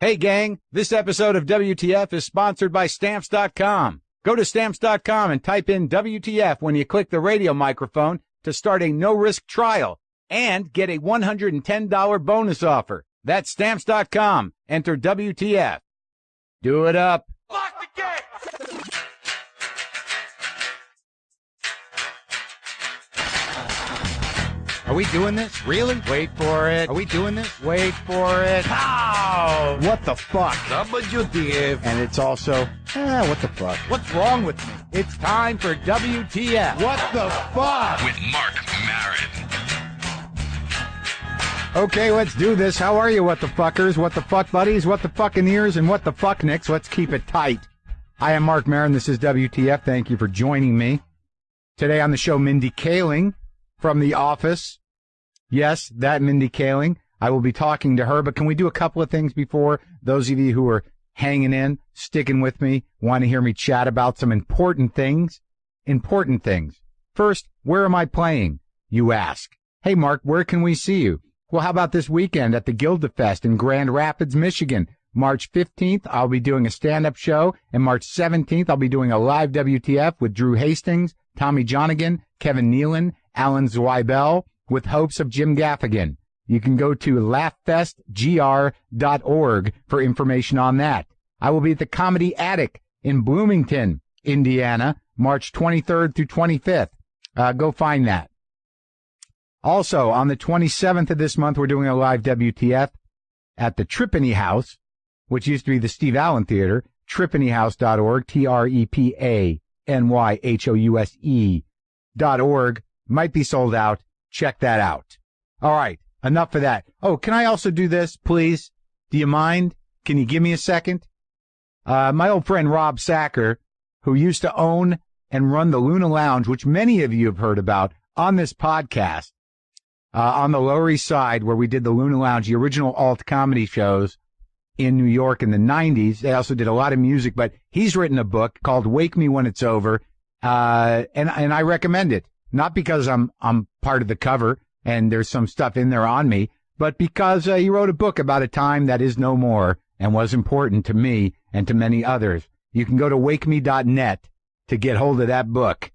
Hey gang, this episode of WTF is sponsored by Stamps.com. Go to Stamps.com and type in WTF when you click the radio microphone to start a no-risk trial and get a $110 bonus offer. That's Stamps.com. Enter WTF. Do it up. Lock the gate! Are we doing this? Really? Wait for it. Are we doing this? Wait for it. How? What the fuck? WTF. And it's also, what the fuck? What's wrong with me? It's time for WTF. What the fuck? With Marc Maron. Okay, let's do this. How are you, what the fuckers? What the fuck buddies? What the fucking ears? And what the fuck nicks? Let's keep it tight. I am Marc Maron. This is WTF. Thank you for joining me. Today on the show, Mindy Kaling from The Office. Yes, that Mindy Kaling. I will be talking to her, but can we do a couple of things before those of you who are hanging in, sticking with me, want to hear me chat about some important things? Important things. First, where am I playing, you ask? Hey, Mark, where can we see you? Well, how about this weekend at the Gildafest in Grand Rapids, Michigan? March 15th, I'll be doing a stand-up show, and March 17th, I'll be doing a live WTF with Drew Hastings, Tommy Johnigan, Kevin Nealon, Alan Zweibel, with hopes of Jim Gaffigan. You can go to laughfestgr.org for information on that. I will be at the Comedy Attic in Bloomington, Indiana, March 23rd through 25th. Go find that. Also, on the 27th of this month, we're doing a live WTF at the Tripany House, which used to be the Steve Allen Theater, tripanyhouse.org, trepanyhouse.org. Might be sold out. Check that out. All right, enough of that. Oh, can I also do this, please? Do you mind? Can you give me a second? My old friend Rob Sacker, who used to own and run the Luna Lounge, which many of you have heard about on this podcast, on the Lower East Side, where we did the Luna Lounge, the original alt comedy shows in New York in the 90s. They also did a lot of music, but he's written a book called Wake Me When It's Over, and I recommend it. Not because I'm part of the cover and there's some stuff in there on me, but because he wrote a book about a time that is no more and was important to me and to many others. You can go to wakeme.net to get hold of that book.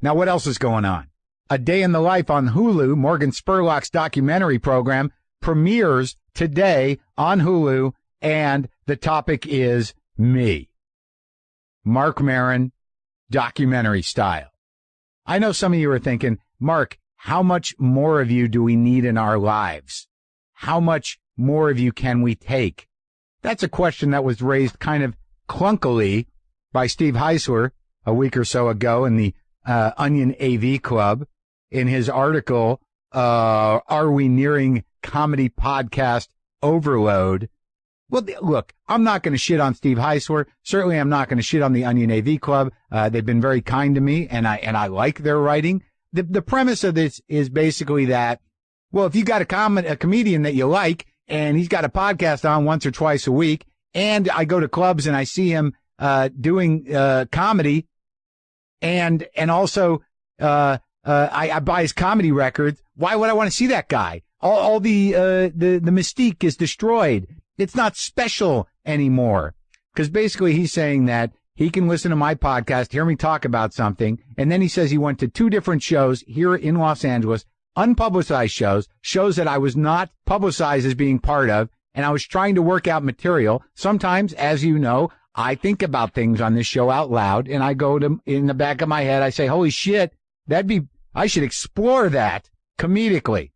Now, what else is going on? A Day in the Life on Hulu, Morgan Spurlock's documentary program, premieres today on Hulu, and the topic is me. Marc Maron, documentary style. I know some of you are thinking, Mark, how much more of you do we need in our lives? How much more of you can we take? That's a question that was raised kind of clunkily by Steve Heisler a week or so ago in the Onion AV Club in his article, Are We Nearing Comedy Podcast Overload? Well, look, I'm not going to shit on Steve Heisler. Certainly, I'm not going to shit on the Onion AV Club. They've been very kind to me, and I like their writing. The premise of this is basically that, well, if you got a comedian that you like, and he's got a podcast on once or twice a week, and I go to clubs and I see him doing comedy, and also I buy his comedy records, why would I want to see that guy? All the mystique is destroyed. It's not special anymore. Because basically he's saying that he can listen to my podcast, hear me talk about something, and then he says he went to 2 different shows here in Los Angeles, unpublicized shows that I was not publicized as being part of, and I was trying to work out material. Sometimes, as you know, I think about things on this show out loud, and I go to, in the back of my head, I say, holy shit, I should explore that comedically.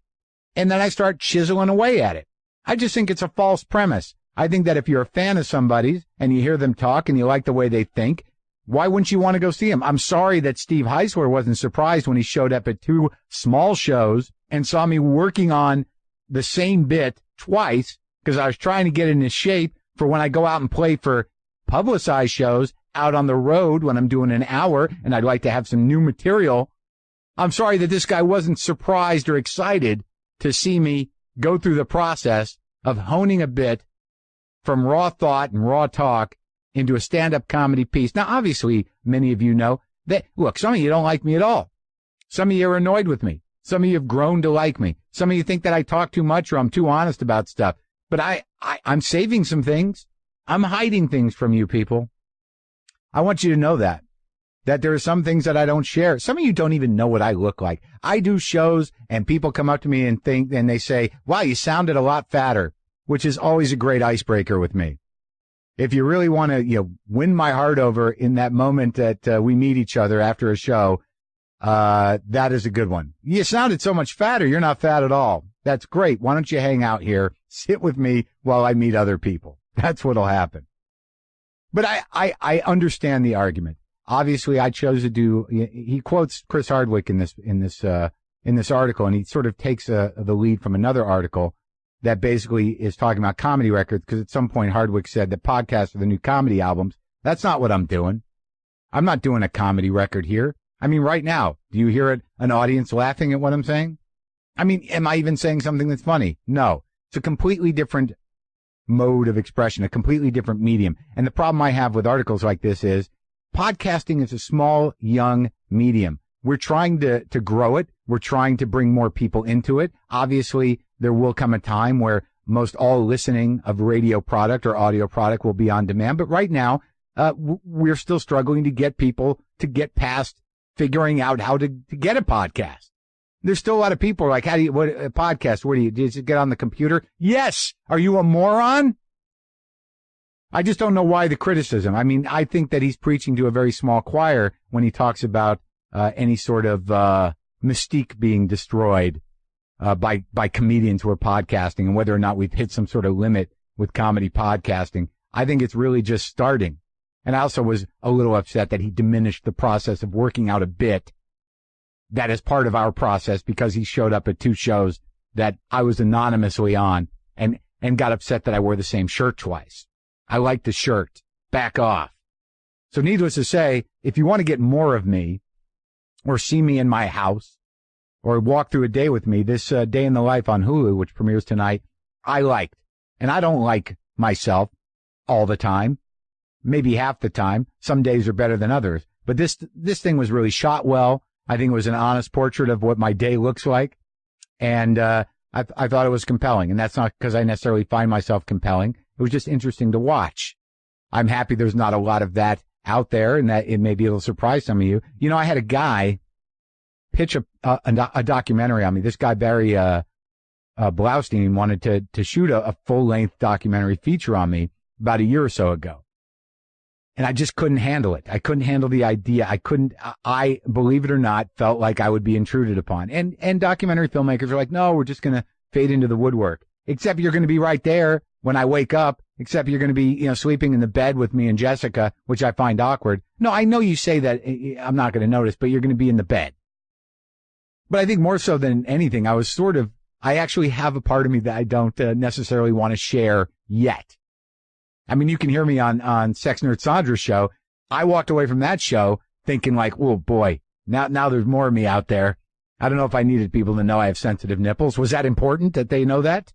And then I start chiseling away at it. I just think it's a false premise. I think that if you're a fan of somebody's and you hear them talk and you like the way they think, why wouldn't you want to go see them? I'm sorry that Steve Heisler wasn't surprised when he showed up at 2 small shows and saw me working on the same bit twice, because I was trying to get into shape for when I go out and play for publicized shows out on the road when I'm doing an hour and I'd like to have some new material. I'm sorry that this guy wasn't surprised or excited to see me go through the process of honing a bit from raw thought and raw talk into a stand-up comedy piece. Now, obviously, many of you know that, look, some of you don't like me at all. Some of you are annoyed with me. Some of you have grown to like me. Some of you think that I talk too much or I'm too honest about stuff. But I I'm saving some things. I'm hiding things from you people. I want you to know that there are some things that I don't share. Some of you don't even know what I look like. I do shows and people come up to me and they say, wow, you sounded a lot fatter, which is always a great icebreaker with me. If you really want to, win my heart over in that moment that we meet each other after a show, that is a good one. You sounded so much fatter. You're not fat at all. That's great. Why don't you hang out here, sit with me while I meet other people? That's what'll happen. But I understand the argument. Obviously, I chose to do. He quotes Chris Hardwick in this article, and he sort of takes the lead from another article that basically is talking about comedy records, because at some point Hardwick said that podcasts are the new comedy albums. That's not what I'm doing. I'm not doing a comedy record here. I mean, right now, do you hear an audience laughing at what I'm saying? I mean, am I even saying something that's funny? No. It's a completely different mode of expression, a completely different medium. And the problem I have with articles like this is podcasting is a small, young medium. We're trying to grow it. We're trying to bring more people into it. Obviously, there will come a time where most all listening of radio product or audio product will be on demand. But right now, we're still struggling to get people to get past figuring out how to get a podcast. There's still a lot of people like, a podcast? Do you just get on the computer? Yes. Are you a moron? I just don't know why the criticism. I mean, I think that he's preaching to a very small choir when he talks about any sort of mystique being destroyed by comedians who are podcasting, and whether or not we've hit some sort of limit with comedy podcasting. I think it's really just starting. And I also was a little upset that he diminished the process of working out a bit that is part of our process, because he showed up at 2 shows that I was anonymously on and got upset that I wore the same shirt twice. I like the shirt. Back off. So needless to say, if you want to get more of me or see me in my house or walk through a day with me, this Day in the Life on Hulu, which premieres tonight, I liked. And I don't like myself all the time, maybe half the time. Some days are better than others. But this thing was really shot well. I think it was an honest portrait of what my day looks like. And I thought it was compelling. And that's not because I necessarily find myself compelling. It was just interesting to watch. I'm happy there's not a lot of that out there, and that it maybe it'll surprise some of you. You know, I had a guy pitch a documentary on me. This guy, Barry Blaustein, wanted to shoot a full-length documentary feature on me about a year or so ago. And I just couldn't handle it. I couldn't handle the idea. I, believe it or not, felt like I would be intruded upon. And documentary filmmakers are like, no, we're just going to fade into the woodwork. Except you're going to be right there when I wake up, except you're going to be, sleeping in the bed with me and Jessica, which I find awkward. No, I know you say that I'm not going to notice, but you're going to be in the bed. But I think more so than anything, I actually have a part of me that I don't necessarily want to share yet. I mean, you can hear me on Sex Nerd Sandra's show. I walked away from that show thinking like, oh boy, now there's more of me out there. I don't know if I needed people to know I have sensitive nipples. Was that important that they know that?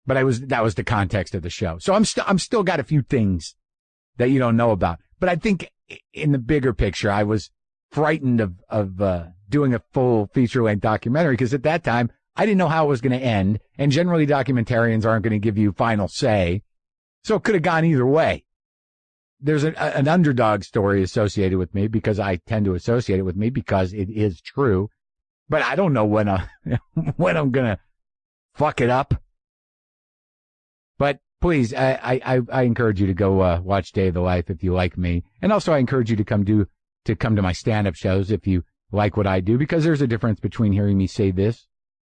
But that was the context of the show. So I'm still got a few things that you don't know about. But I think in the bigger picture, I was frightened of doing a full feature-length documentary, because at that time, I didn't know how it was going to end. And generally, documentarians aren't going to give you final say. So it could have gone either way. There's an underdog story associated with me, because I tend to associate it with me because it is true. But I don't know when I'm going to fuck it up. But please, I encourage you to go watch Day of the Life if you like me. And also I encourage you to come to my stand-up shows if you like what I do, because there's a difference between hearing me say this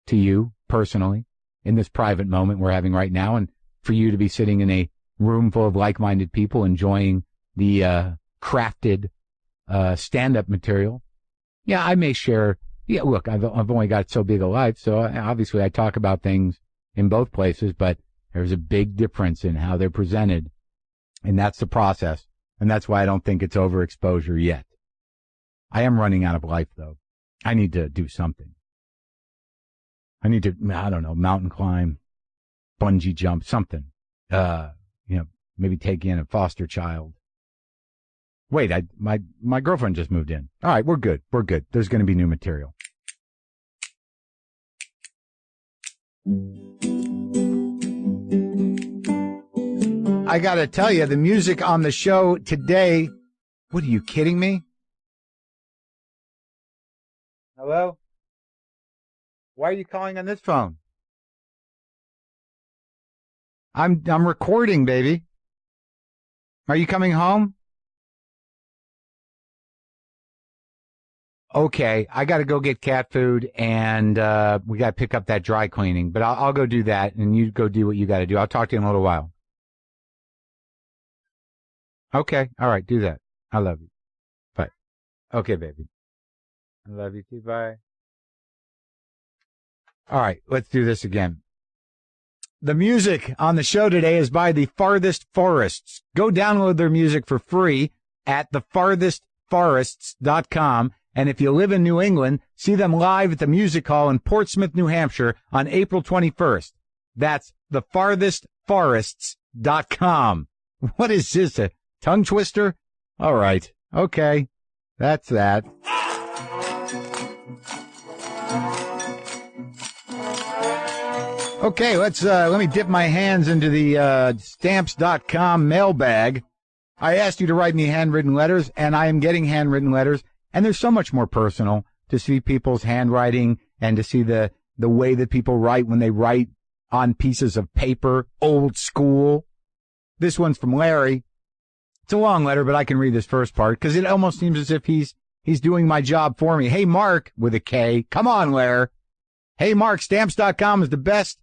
to you personally in this private moment we're having right now, and for you to be sitting in a room full of like-minded people enjoying the crafted stand-up material. Yeah, I may share. Yeah, look, I've only got so big a life, so obviously I talk about things in both places, but there's a big difference in how they're presented, and that's the process, and that's why I don't think it's overexposure yet. I am running out of life, though. I need to do something. I need to, I don't know, mountain climb, bungee jump, something. Maybe take in a foster child. Wait, my girlfriend just moved in. All right, we're good. We're good. There's going to be new material. I got to tell you, the music on the show today, what, are you kidding me? Hello? Why are you calling on this phone? I'm recording, baby. Are you coming home? Okay, I got to go get cat food, and we got to pick up that dry cleaning. But I'll go do that, and you go do what you got to do. I'll talk to you in a little while. Okay, all right, do that. I love you. Bye. Okay, baby. I love you too. Bye. All right, let's do this again. The music on the show today is by The Farthest Forests. Go download their music for free at thefarthestforests.com. And if you live in New England, see them live at the Music Hall in Portsmouth, New Hampshire on April 21st. That's thefarthestforests.com. What is this, a tongue twister? All right. Okay. That's that. Okay, let me dip my hands into the stamps.com mailbag. I asked you to write me handwritten letters, and I am getting handwritten letters. And there's so much more personal to see people's handwriting and to see the way that people write when they write on pieces of paper, old school. This one's from Larry. It's a long letter, but I can read this first part because it almost seems as if he's doing my job for me. Hey, Mark, with a K. Come on, Larry. Hey, Mark, stamps.com is the best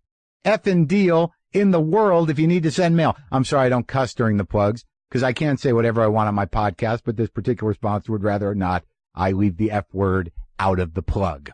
effing deal in the world if you need to send mail. I'm sorry I don't cuss during the plugs because I can't say whatever I want on my podcast, but this particular sponsor would rather not I leave the F word out of the plug.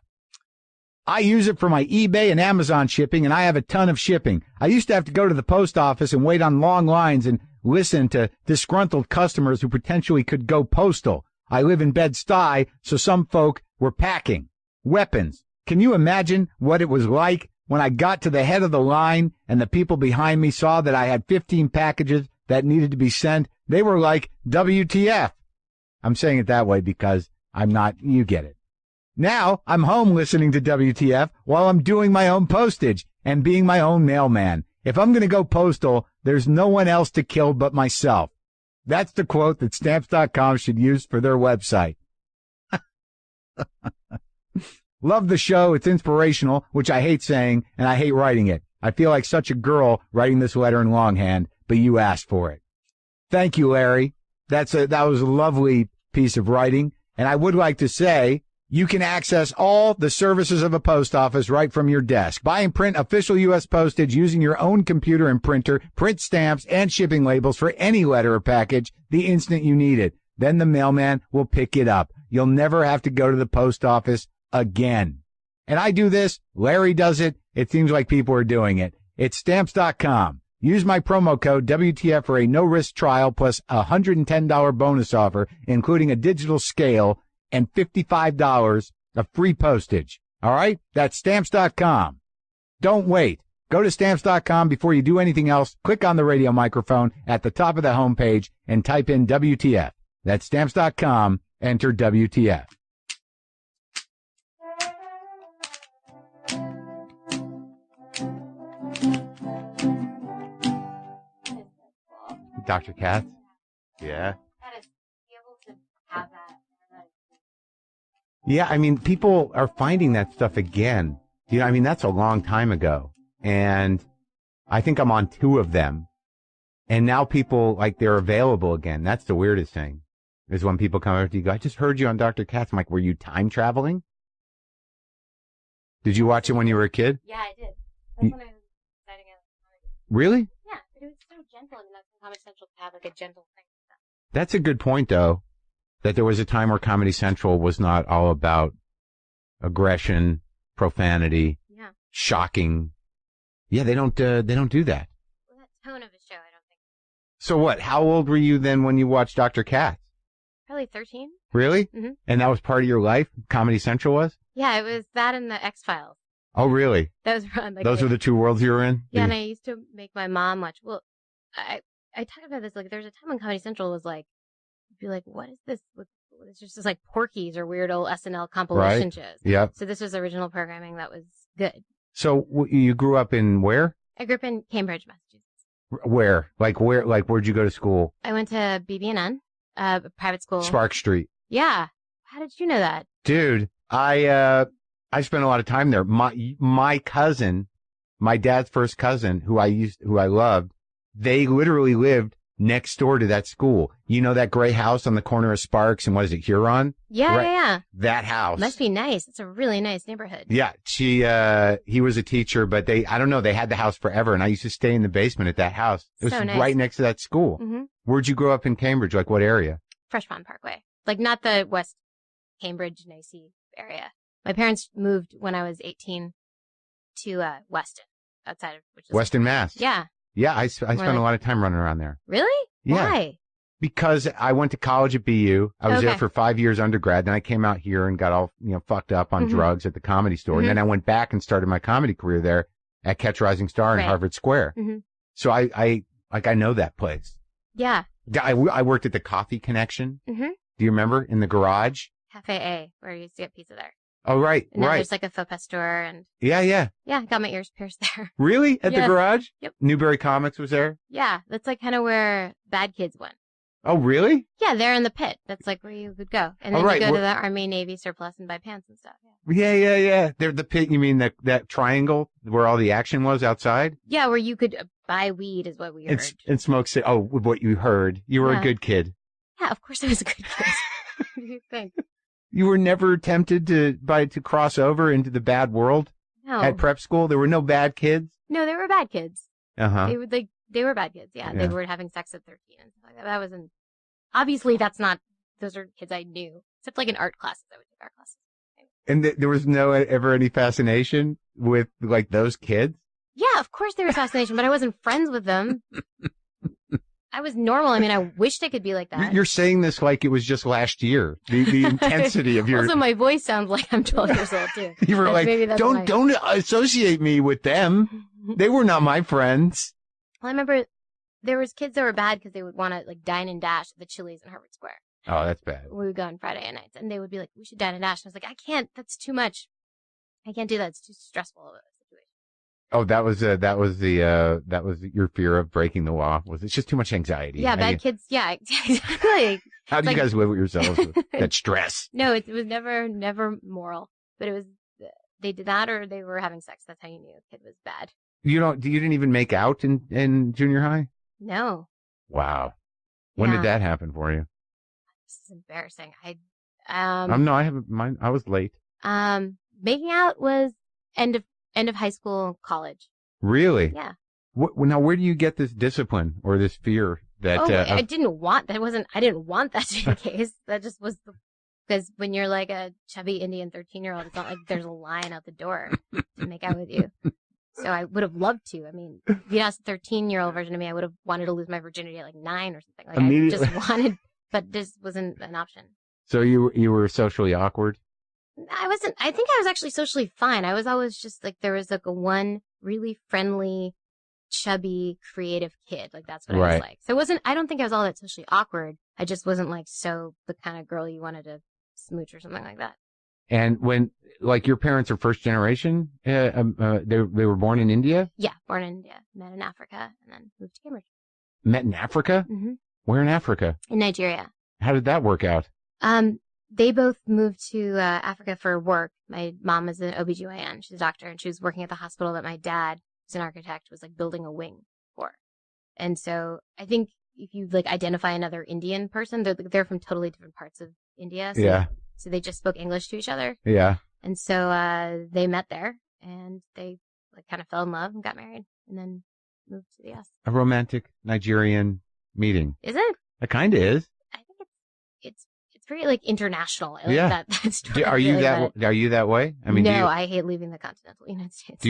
I use it for my eBay and Amazon shipping, and I have a ton of shipping. I used to have to go to the post office and wait on long lines and listen to disgruntled customers who potentially could go postal. I live in Bed-Stuy, so some folk were packing weapons. Can you imagine what it was like when I got to the head of the line and the people behind me saw that I had 15 packages that needed to be sent? They were like, WTF. I'm saying it that way because I'm not, you get it. Now I'm home listening to WTF while I'm doing my own postage and being my own mailman. If I'm going to go postal, there's no one else to kill but myself. That's the quote that Stamps.com should use for their website. Love the show. It's inspirational, which I hate saying, and I hate writing it. I feel like such a girl writing this letter in longhand, but you asked for it. Thank you, Larry. That was a lovely piece of writing. And I would like to say you can access all the services of a post office right from your desk. Buy and print official U.S. postage using your own computer and printer, print stamps and shipping labels for any letter or package the instant you need it. Then the mailman will pick it up. You'll never have to go to the post office again. And I do this. Larry does it. It seems like people are doing it. It's Stamps.com. Use my promo code WTF for a no-risk trial plus a $110 bonus offer, including a digital scale and $55 of free postage. All right? That's Stamps.com. Don't wait. Go to Stamps.com before you do anything else. Click on the radio microphone at the top of the homepage and type in WTF. That's Stamps.com. Enter WTF. Dr. Katz? Yeah. Yeah, I mean, people are finding that stuff again. You know, I mean, that's a long time ago. And I think I'm on 2 of them. And now people, like, they're available again. That's the weirdest thing, is when people come over to you go, I just heard you on Dr. Katz. I'm like, were you time traveling? Did you watch it when you were a kid? Yeah, I did. That's when I was deciding I was comedy. Really? Yeah, but it was so gentle. I mean, that's Comedy Central to have, like, a gentle thing. That's a good point, though, that there was a time where Comedy Central was not all about aggression, profanity, shocking. Yeah, they don't do that. Well, that tone of a show, I don't think. So what? How old were you then when you watched Dr. Katz? Probably 13. Really? Mm-hmm. And that was part of your life? Comedy Central was? Yeah, it was that and the X-Files. Oh, really? Those were like, those were the 2 worlds you were in? Yeah, and I used to make my mom watch. Well, I talk about this, like, there's a time when Comedy Central was like, be like, what is this? It's just like Porky's or weird old SNL compilation shows. Yep. So this was original programming that was good. So you grew up in where? I grew up in Cambridge, Massachusetts. Where? Where'd you go to school? I went to BB&N, private school. Spark Street. Yeah. How did you know that? Dude, I spent a lot of time there. My cousin, my dad's first cousin, who I loved, they literally lived next door to that school. You know that gray house on the corner of Sparks and what is it, Huron? Yeah, Right. yeah. That house. Must be nice. It's a really nice neighborhood. Yeah, he was a teacher, but I don't know, they had the house forever, and I used to stay in the basement at that house. It was So nice. right next to that school. Mm-hmm. Where'd you grow up in Cambridge? Like what area? Fresh Pond Parkway. Like not the West Cambridge, Nicey area. My parents moved when I was 18 to Weston, outside of which is Weston, Mass. Yeah. Yeah, I spent a lot of time running around there. Really? Yeah. Why? Because I went to college at BU. I was there Okay. for 5 years undergrad. Then I came out here and got all, fucked up on Mhm. drugs at the Comedy Store. Mhm. And then I went back and started my comedy career there at Catch Rising Star in Right. Harvard Square. Mhm. So I know that place. Yeah. I worked at the Coffee Connection. Mm-hmm. Do you remember? In the garage? Cafe A, where you used to get pizza there. Oh, right. And now right. there's like a faux pas store, and Yeah. yeah, got my ears pierced there. Really? At the Yes. garage? Yep. Newberry Comics was there? Yeah, that's like kind of where Bad Kids went. Oh, really? Yeah, they're in the pit. That's like where you would go. And Oh, then right. you go to We're- the Army, Navy surplus and buy pants and stuff. Yeah. Yeah. They're the pit. You mean that triangle where all the action was outside? Yeah, where you could buy weed is what we heard. And smoke. Oh, what you heard. You were a Yeah. good kid. Yeah, of course I was a good kid. What do you think? You were never tempted to cross over into the bad world No. at prep school? There were no bad kids? No, they were bad kids. Uh-huh. They were bad kids. Yeah, Yeah. they were having sex at 13 and stuff like that. That wasn't, obviously that's not, those are kids I knew. Except like in art classes, I would take art classes. And there was ever any fascination with like those kids? Yeah, of course there was fascination, but I wasn't friends with them. I was normal. I mean, I wished I could be like that. You're saying this like it was just last year. The intensity of your... Also, my voice sounds like I'm 12 years old too. You were Maybe like, that's don't associate me with them. They were not my friends. Well, I remember there was kids that were bad because they would want to like dine and dash at the Chili's in Harvard Square. Oh, that's bad. We would go on Friday nights, and they would be like, "We should dine and dash." And I was like, "I can't. That's too much. I can't do that. It's too stressful of a situation." Oh, that was your fear of breaking the law. Was it's just too much anxiety? Yeah, bad kids. Yeah, exactly. How do you like- guys live with yourselves with that stress? No, it was never moral, but it was they did that or they were having sex. That's how you knew a kid was bad. You didn't even make out in junior high? No, Wow. When Yeah. did that happen for you? this is embarrassing. No, I haven't. Mine. I was late. Making out was end of high school, college. Really? Yeah. Now, where do you get this discipline or this fear that? I didn't want that. I didn't want that to be the case. That just was because when you're like a chubby Indian 13-year-old, it's not like there's a line out the door to make out with you. So I would have loved to. I mean, if you asked the 13-year-old version of me, I would have wanted to lose my virginity at like 9 or something. Like Immediately. I just wanted, but this wasn't an option. So you were socially awkward? I wasn't. I think I was actually socially fine. I was always just like there was like a one really friendly, chubby, creative kid. Like that's what I Right. was like. So it wasn't. I don't think I was all that socially awkward. I just wasn't like so the kind of girl you wanted to smooch or something like that. And when like your parents are first generation, they were born in India, Yeah, born in India, met in Africa, and then moved to Cambridge. met in Africa. Mm-hmm. Where in Africa? In Nigeria. How did that work out? They both moved to Africa for work. My mom is an OBGYN. She's a doctor, and she was working at the hospital that my dad, who's an architect, was like building a wing for. And so I think if you like identify another Indian person, they're from totally different parts of India. So, Yeah. So they just spoke English to each other. Yeah. And so they met there, and they like kind of fell in love and got married, and then moved to the US. A romantic Nigerian meeting. Is it? It kind of is. I think it's very like international. I like Yeah. that story Are you really, that? but- Are you that way? I mean, no, I hate leaving the continental United States. do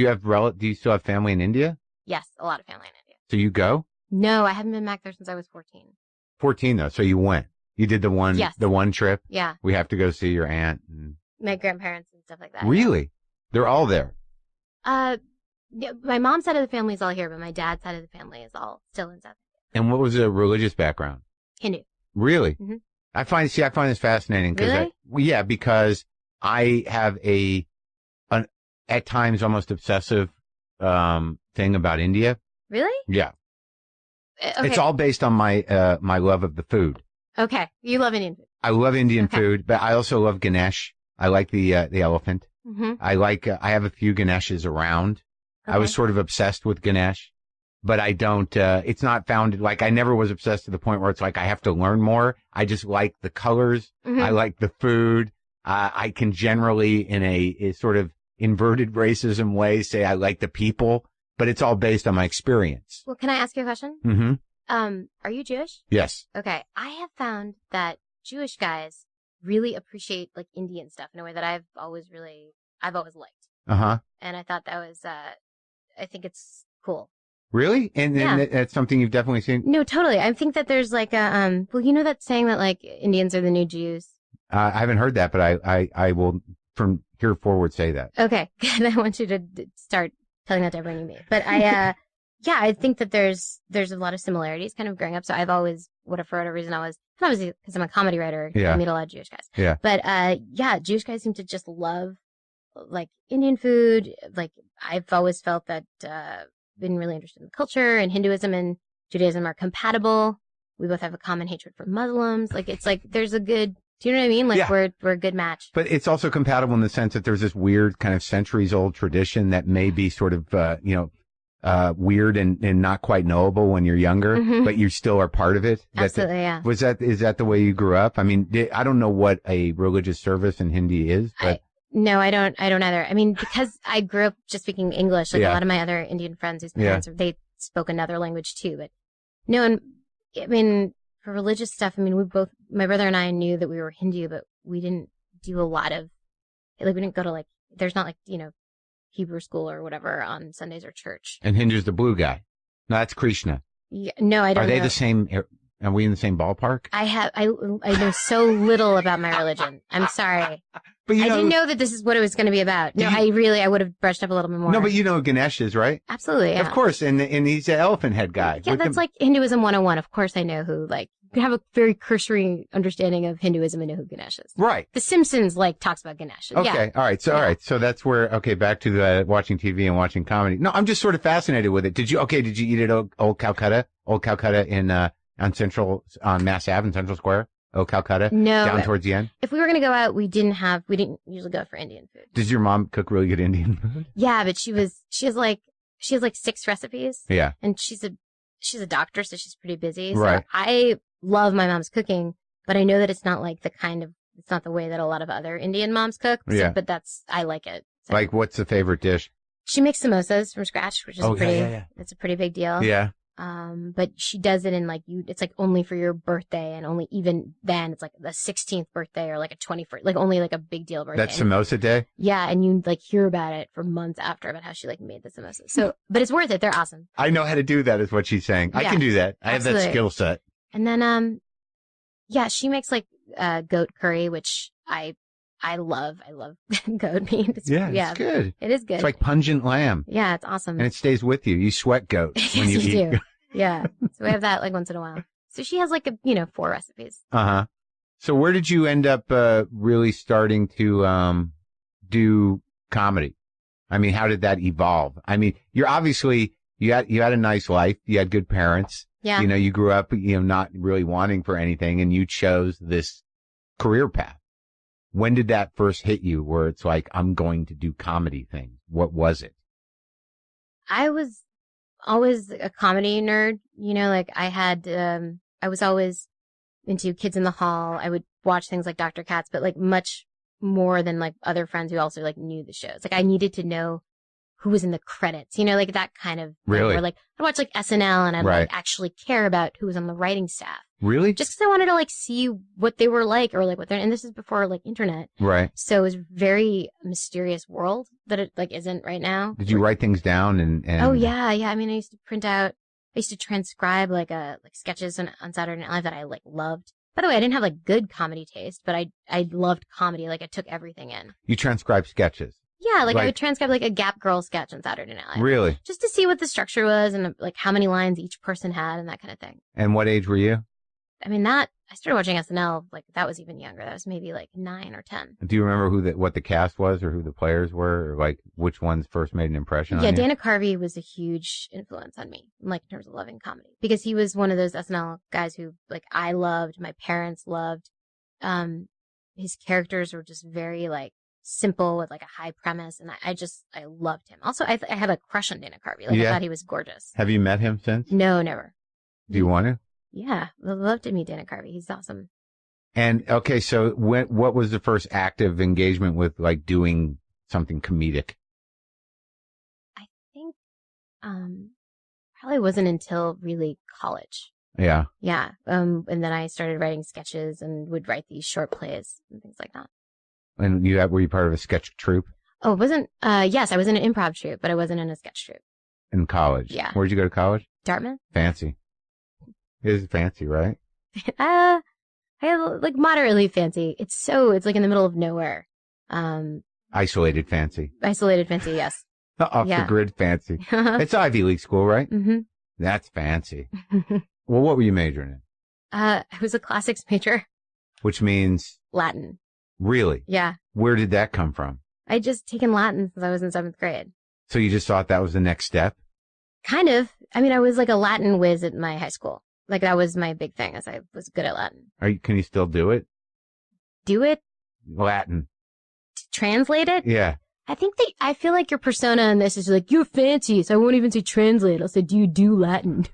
you still have family in India? Yes, a lot of family in India. So you go? No, I haven't been back there since I was 14. 14 though. So you went. You did the one Yes. trip. Yeah, We have to go see your aunt. And... my grandparents and stuff like that. Really? They're all there. Yeah, my mom's side of the family is all here, but my dad's side of the family is all still in South And what was the religious background? Hindu. Really? Mhm. I find this fascinating Really? because I have an at times almost obsessive thing about India. Really? Yeah. Okay. It's all based on my my love of the food. Okay. You love Indian food. I love Indian Okay. food, but I also love Ganesh. I like the elephant. Mm-hmm. I have a few Ganeshes around. Okay. I was sort of obsessed with Ganesh, but I don't, it's not found, like, I never was obsessed to the point where it's like, I have to learn more. I just like the colors. Mhm. I like the food. I can generally, in a sort of inverted racism way, say I like the people, but it's all based on my experience. Well, can I ask you a question? Mm-hmm. Are you Jewish? Yes. Okay. I have found that Jewish guys really appreciate like Indian stuff in a way that I've always liked. Uh-huh. And I thought that was, I think it's cool. Really? And Yeah. that's something you've definitely seen? No, totally. I think that there's like a, well, you know that saying that like Indians are the new Jews? I haven't heard that, but I will from here forward say that. Okay. Good. I want you to start telling that to everyone you meet. But yeah, I think that there's a lot of similarities kind of growing up. So I've always, for whatever reason, obviously because I'm a comedy writer, Yeah. I meet a lot of Jewish guys. Yeah. But yeah, Jewish guys seem to just love like Indian food. Like I've always felt that, been really interested in culture, and Hinduism and Judaism are compatible. We both have a common hatred for Muslims. Like it's like there's a good, do you know what I mean? Like Yeah. we're a good match. But it's also compatible in the sense that there's this weird kind of centuries old tradition that may be sort of, weird and not quite knowable when you're younger, Mhm. but you still are part of it. Absolutely, yeah. Is that the way you grew up? I mean, I don't know what a religious service in Hindi is, but No, I don't either. I mean, because I grew up just speaking English, like Yeah. a lot of my other Indian friends whose Yeah. parents, they spoke another language too. But no, and I mean, for religious stuff, I mean, my brother and I knew that we were Hindu, but we didn't do a lot of, like, we didn't go to like, there's not like, Hebrew school or whatever on Sundays or church. and Hindu's the blue guy. No, that's Krishna. Yeah, no, I don't Are they know. the same? Are we in the same ballpark? I know so little about my religion. I'm sorry. But I didn't know that this is what it was going to be about. No, I would have brushed up a little bit more. No, but you know who Ganesh is, right? Absolutely, yeah. Of course, and he's an elephant head guy. Yeah, that's like Hinduism 101. Of course I know who, like, you have a very cursory understanding of Hinduism and know who Ganesh is. Right. The Simpsons, like, talks about Ganesh. Okay. Yeah. All right. So that's where, back to the watching TV and watching comedy. No, I'm just sort of fascinated with it. Did you eat at Old Calcutta? Old Calcutta on Mass Ave in Central Square? Old Calcutta? No. Down towards the end? If we were going to go out, we didn't usually go for Indian food. Does your mom cook really good Indian food? Yeah, but she has like 6 recipes. Yeah. And she's a doctor, so she's pretty busy. So Right. I love my mom's cooking, but I know that it's not like it's not the way that a lot of other Indian moms cook. So, Yeah. But I like it. So. Like, what's the favorite dish? She makes samosas from scratch, which is yeah. it's a pretty big deal. Yeah. But she does it in it's like only for your birthday, and only even then it's like the 16th birthday or like a 21st, like only like a big deal birthday. That's samosa day? Yeah, and you like hear about it for months after about how she like made the samosas. So, but it's worth it. They're awesome. I know how to do that is what she's saying. I Yeah, can do that. I have that absolutely. skill set. And then, yeah, she makes like goat curry, which I love. I love goat meat. It's good. It is good. It's like pungent lamb. Yeah, it's awesome. And it stays with you. You sweat goat when Yes, you eat. do. Yeah. So we have that like once in a while. So she has like 4 recipes. Uh-huh. So where did you end up really starting to do comedy? I mean, how did that evolve? I mean, you're obviously you had a nice life. You had good parents. Yeah. You grew up, not really wanting for anything, and you chose this career path. When did that first hit you where it's like, I'm going to do comedy things? What was it? I was always a comedy nerd, like I was always into Kids in the Hall. I would watch things like Dr. Katz, but like much more than like other friends who also like knew the shows. Like I needed to know who was in the credits, like that kind of thing. Really? Where, like I'd watch like SNL and I'd Right. like actually care about who was on the writing staff. Really? Just because I wanted to like see what they were like or like and this is before like internet. Right. So it was a very mysterious world that it like isn't right now. Did you write things down and Oh yeah. I mean, I used to transcribe like sketches on Saturday Night Live that I like loved. By the way, I didn't have like good comedy taste, but I loved comedy. Like I took everything in. You transcribe sketches? Yeah, like I Like- would transcribe like a Gap Girl sketch on Saturday Night Live. Really? Just to see what the structure was and like how many lines each person had and that kind of thing. And what age were you? I mean, I started watching SNL, like, that was even younger. That was maybe, like, 9 or 10. Do you remember what the cast was or who the players were, or like which ones first made an impression on Yeah, you? Dana Carvey was a huge influence on me, like, in terms of loving comedy. Because he was one of those SNL guys who, like, I loved, my parents loved. His characters were just very, like, simple with, like, a high premise, and I loved him. Also, I had a crush on Dana Carvey. Like, I thought he was gorgeous. Have you met him since? No, never. Do you want to? Yeah, I'd love to meet Dana Carvey. He's awesome. And okay, so what was the first active engagement with like doing something comedic? I think probably wasn't until really college. Yeah. Yeah. And then I started writing sketches and would write these short plays and things like that. And were you part of a sketch troupe Oh, it wasn't yes, I was in an improv troupe, but I wasn't in a sketch troupe. in college? Yeah. Where'd you go to college? Dartmouth? Fancy. It is fancy, right? I have like moderately fancy. It's like in the middle of nowhere. Isolated fancy. Isolated fancy, yes. Off the grid fancy. It's Ivy League school, right? Mm-hmm. That's fancy. Well, what were you majoring in? I was a classics major. Which means Latin. really? Yeah. Where did that come from? I just taken Latin since I was in 7th grade. So you just thought that was the next step? Kind of. I mean, I was like a Latin whiz at my high school. Like, that was my big thing, as I was good at Latin. Can you still do it? Do it? Latin. Translate it? Yeah. I feel like your persona in this is like, you're fancy, so I won't even say translate. I'll say, do you do Latin?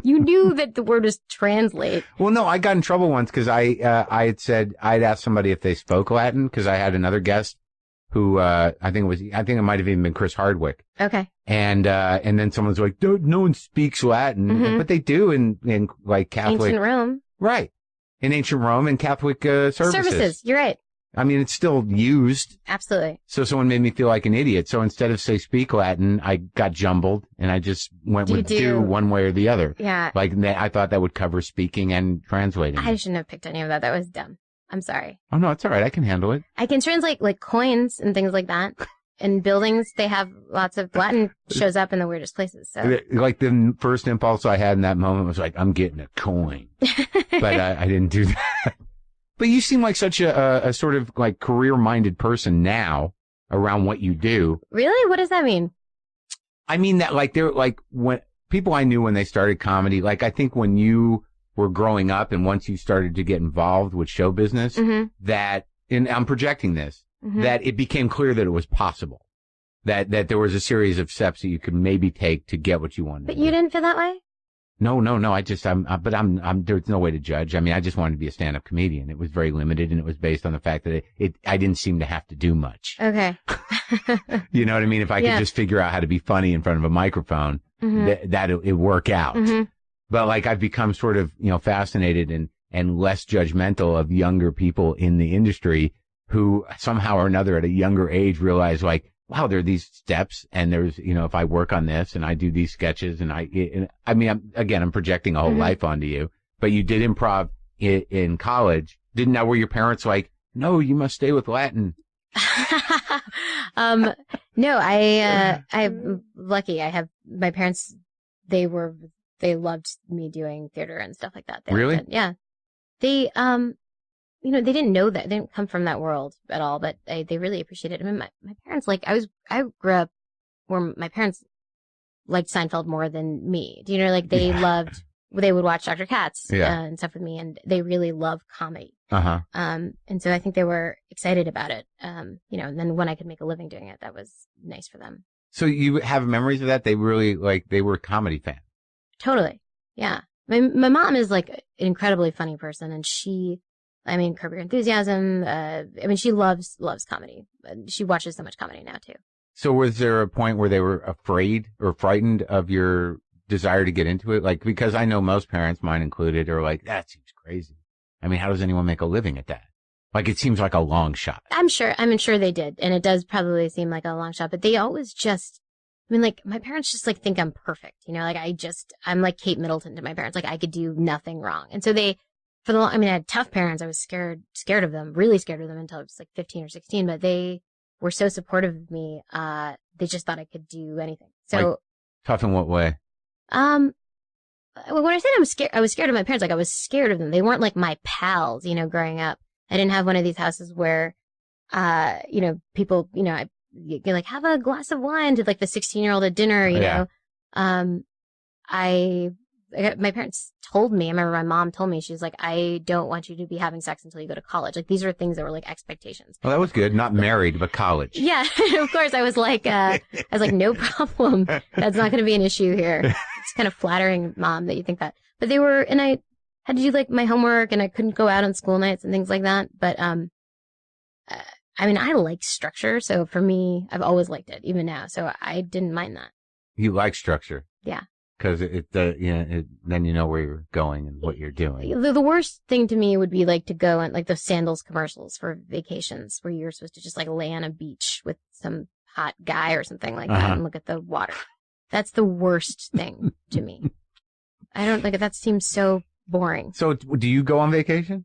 You knew that the word is translate. Well, no, I got in trouble once because I had asked somebody if they spoke Latin because I had another guest who, I think it might have even been Chris Hardwick. Okay. And then someone's like, no one speaks Latin, Mm-hmm. but they do in like Catholic. Ancient Rome. Right. In ancient Rome and Catholic, services. You're right. I mean, it's still used. Absolutely. So someone made me feel like an idiot. So instead of say speak Latin, I got jumbled and I just went with do one way or the other. Yeah. Like I thought that would cover speaking and translating. I shouldn't have picked any of that. That was dumb. I'm sorry. Oh, no, it's all right. I can handle it. I can translate like coins and things like that. In buildings, they have lots of Latin shows up in the weirdest places. So, like the first impulse I had in that moment was like, I'm getting a coin, but I didn't do that. But you seem like such a sort of like career-minded person now around what you do. Really? What does that mean? I mean that like they're like when people I knew when they started comedy, like I think when you were growing up and once you started to get involved with show business, that, and I'm projecting this, that it became clear that it was possible, that there was a series of steps that you could maybe take to get what you wanted. But you didn't feel that way? No. There's no way to judge. I mean, I just wanted to be a stand-up comedian. It was very limited and it was based on the fact that I didn't seem to have to do much. Okay. You know what I mean? If I could just figure out how to be funny in front of a microphone, that it'd work out. But like I've become sort of, fascinated and less judgmental of younger people in the industry who somehow or another at a younger age realize like, wow, there are these steps and there's, if I work on this and I do these sketches and I'm projecting a whole life onto you, but you did improv in college. Were your parents like, no, you must stay with Latin? No, I'm lucky. I have my parents, they loved me doing theater and stuff like that. Really? Yeah. They, they didn't know that. They didn't come from that world at all, but they really appreciated it. I mean, my parents, I grew up where my parents liked Seinfeld more than me. Do you know, like they would watch Dr. Katz and stuff with me, and they really love comedy. And so I think they were excited about it. And then when I could make a living doing it, that was nice for them. So you have memories of that? They really they were a comedy fan. Totally. Yeah. My mom is like an incredibly funny person, and Curb Your Enthusiasm. She loves comedy. She watches so much comedy now too. So was there a point where they were afraid or frightened of your desire to get into it? Like, because I know most parents, mine included, are like, that seems crazy. I mean, how does anyone make a living at that? Like, it seems like a long shot. I'm sure they did. And it does probably seem like a long shot, but they always my parents just think I'm perfect. I'm like Kate Middleton to my parents. Like I could do nothing wrong. And so I had tough parents. I was scared of them, really scared of them until I was 15 or 16, but they were so supportive of me. They just thought I could do anything. So tough in what way? when I said I was scared of my parents, like I was scared of them. They weren't like my pals, growing up. I didn't have one of these houses where, people, you like have a glass of wine to like the 16-year-old at dinner, you know. My parents told me, I remember my mom told me, she was like, I don't want you to be having sex until you go to college. Like, these are things that were like expectations. Well, that was good. Not married, but college. Yeah, of course. I was like, no problem. That's not going to be an issue here. It's kind of flattering, Mom, that you think that. But they were, and I had to do like my homework and I couldn't go out on school nights and things like that. But, I like structure. So for me, I've always liked it, even now. So I didn't mind that. You like structure. Yeah. Because then you know where you're going and what you're doing. The worst thing to me would be like to go on like those sandals commercials for vacations where you're supposed to just like lay on a beach with some hot guy or something like that and look at the water. That's the worst thing to me. I don't like it. That seems so boring. So do you go on vacation?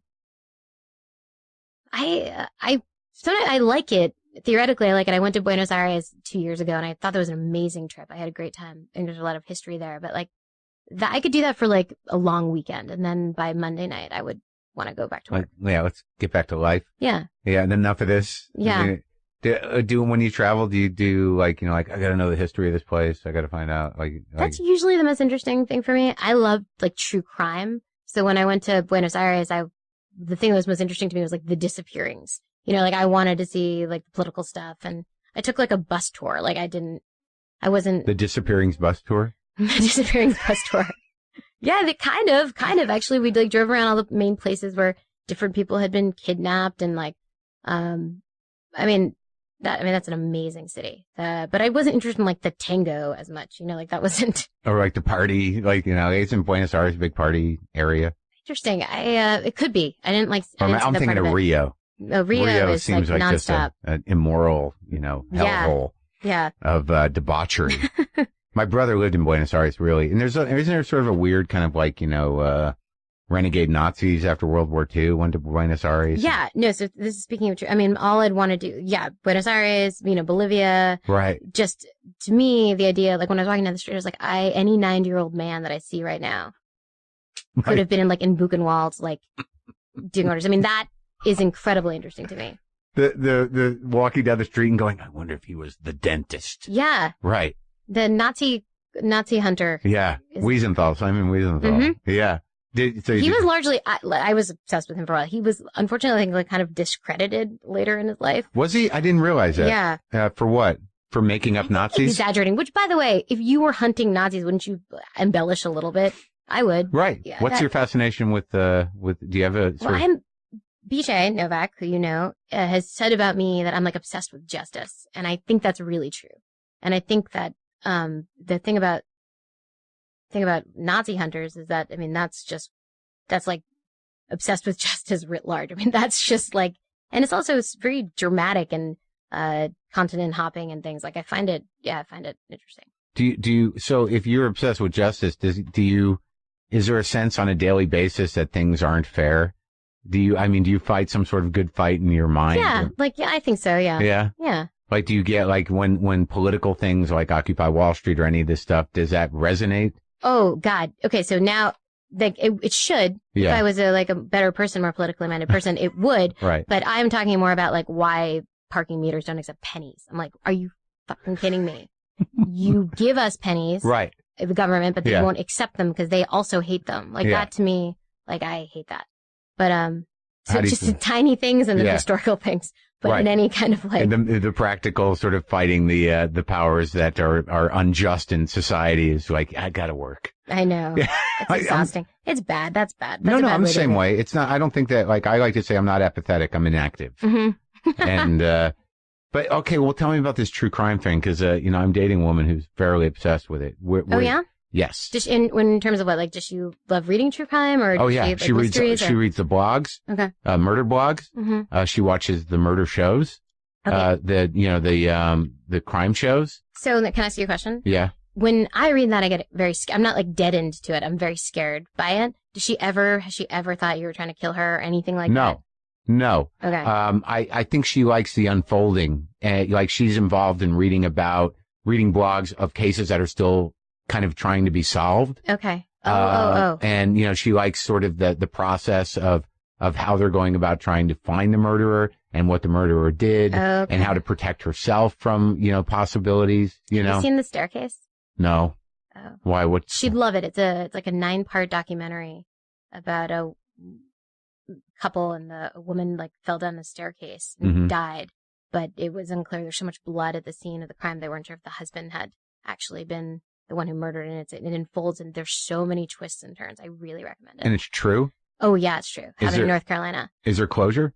I like it. Theoretically, I like it. I went to Buenos Aires 2 years ago, and I thought that was an amazing trip. I had a great time, and there's a lot of history there. But like, that I could do that for like a long weekend, and then by Monday night, I would want to go back to work. Let's get back to life. Yeah. Yeah, and enough of this. Yeah. When you travel, do you do like I got to know the history of this place. I got to find out. That's usually the most interesting thing for me. I love like true crime. So when I went to Buenos Aires, the thing that was most interesting to me was like the disappearings. I wanted to see like the political stuff, and I took like a bus tour. Like I wasn't the disappearings bus tour. The disappearings bus tour. Yeah, they kind of. Actually, we like drove around all the main places where different people had been kidnapped, and like, that's an amazing city. But I wasn't interested in like the tango as much. Like that wasn't. Or like the party, it's in Buenos Aires, big party area. Interesting. It could be. I didn't like. I'm thinking of Rio. Rio is seems like just an immoral, hellhole of debauchery. My brother lived in Buenos Aires, really. And isn't there sort of a weird kind of like, renegade Nazis after World War II went to Buenos Aires? Yeah. No, so this is speaking of true. All I'd want to do, Buenos Aires, Bolivia. Right. Just, to me, the idea, like when I was walking down the street, I was like, any 90-year-old man that I see right now could have been in Buchenwald, like, doing orders. That is incredibly interesting to me. The walking down the street and going, I wonder if he was the dentist. Yeah. Right. The Nazi hunter. Yeah. Simon Wiesenthal. Mm-hmm. Yeah. He was largely, I was obsessed with him for a while. He was, unfortunately, I think, like kind of discredited later in his life. Was he? I didn't realize that. Yeah. For what? For making up Nazis? Exaggerating. Which, by the way, if you were hunting Nazis, wouldn't you embellish a little bit? I would. Right. Yeah, what's your fascination with, do you have a sort of... BJ Novak, who has said about me that I'm like obsessed with justice. And I think that's really true. And I think that the thing about Nazi hunters is that, that's like obsessed with justice writ large. That's just like, and it's also very dramatic and continent hopping and things. Like I find it interesting. Do you, so if you're obsessed with justice, is there a sense on a daily basis that things aren't fair? Do you fight some sort of good fight in your mind? Yeah, I think so, yeah. Yeah? Yeah. Like, do you get, like, when political things like Occupy Wall Street or any of this stuff, does that resonate? Oh, God. Okay, so now, like, it should. Yeah. If I was a better person, more politically minded person, it would. Right. But I'm talking more about, like, why parking meters don't accept pennies. I'm like, are you fucking kidding me? You give us pennies. Right. The government, but they won't accept them because they also hate them. Like, that to me, like, I hate that. But, so just the tiny things and the historical things, but in any kind of like. And the practical sort of fighting the powers that are unjust in society is like, I gotta work. I know. It's exhausting. It's bad. That's bad. That's I'm the same way. It's not, I don't think that, like, I like to say I'm not apathetic. I'm inactive. Mm-hmm. And, but okay, well, tell me about this true crime thing. Cause, I'm dating a woman who's fairly obsessed with it. Oh, yeah? Yes. Just in terms of what, like, does she love reading true crime or? Oh yeah, she reads the blogs. Okay. Murder blogs. Mm-hmm. She watches the murder shows. Okay. The crime shows. So can I ask you a question? Yeah. When I read that, I get very scared. I'm not like deadened to it. I'm very scared by it. Has she ever thought you were trying to kill her or anything like that? No. Okay. I think she likes the unfolding. Like she's involved in reading blogs of cases that are still kind of trying to be solved. Okay. And, she likes sort of the process of how they're going about trying to find the murderer and what the murderer did and how to protect herself from, possibilities, Have you seen The Staircase? No. Oh. Why? She'd love it. It's like a 9-part documentary about a couple and a woman like fell down the staircase and died, but it was unclear. There's so much blood at the scene of the crime. They weren't sure if the husband had actually been the one who murdered, and it unfolds, and there's so many twists and turns. I really recommend it. And it's true? Oh yeah, it's true. Happened in North Carolina. Is there closure?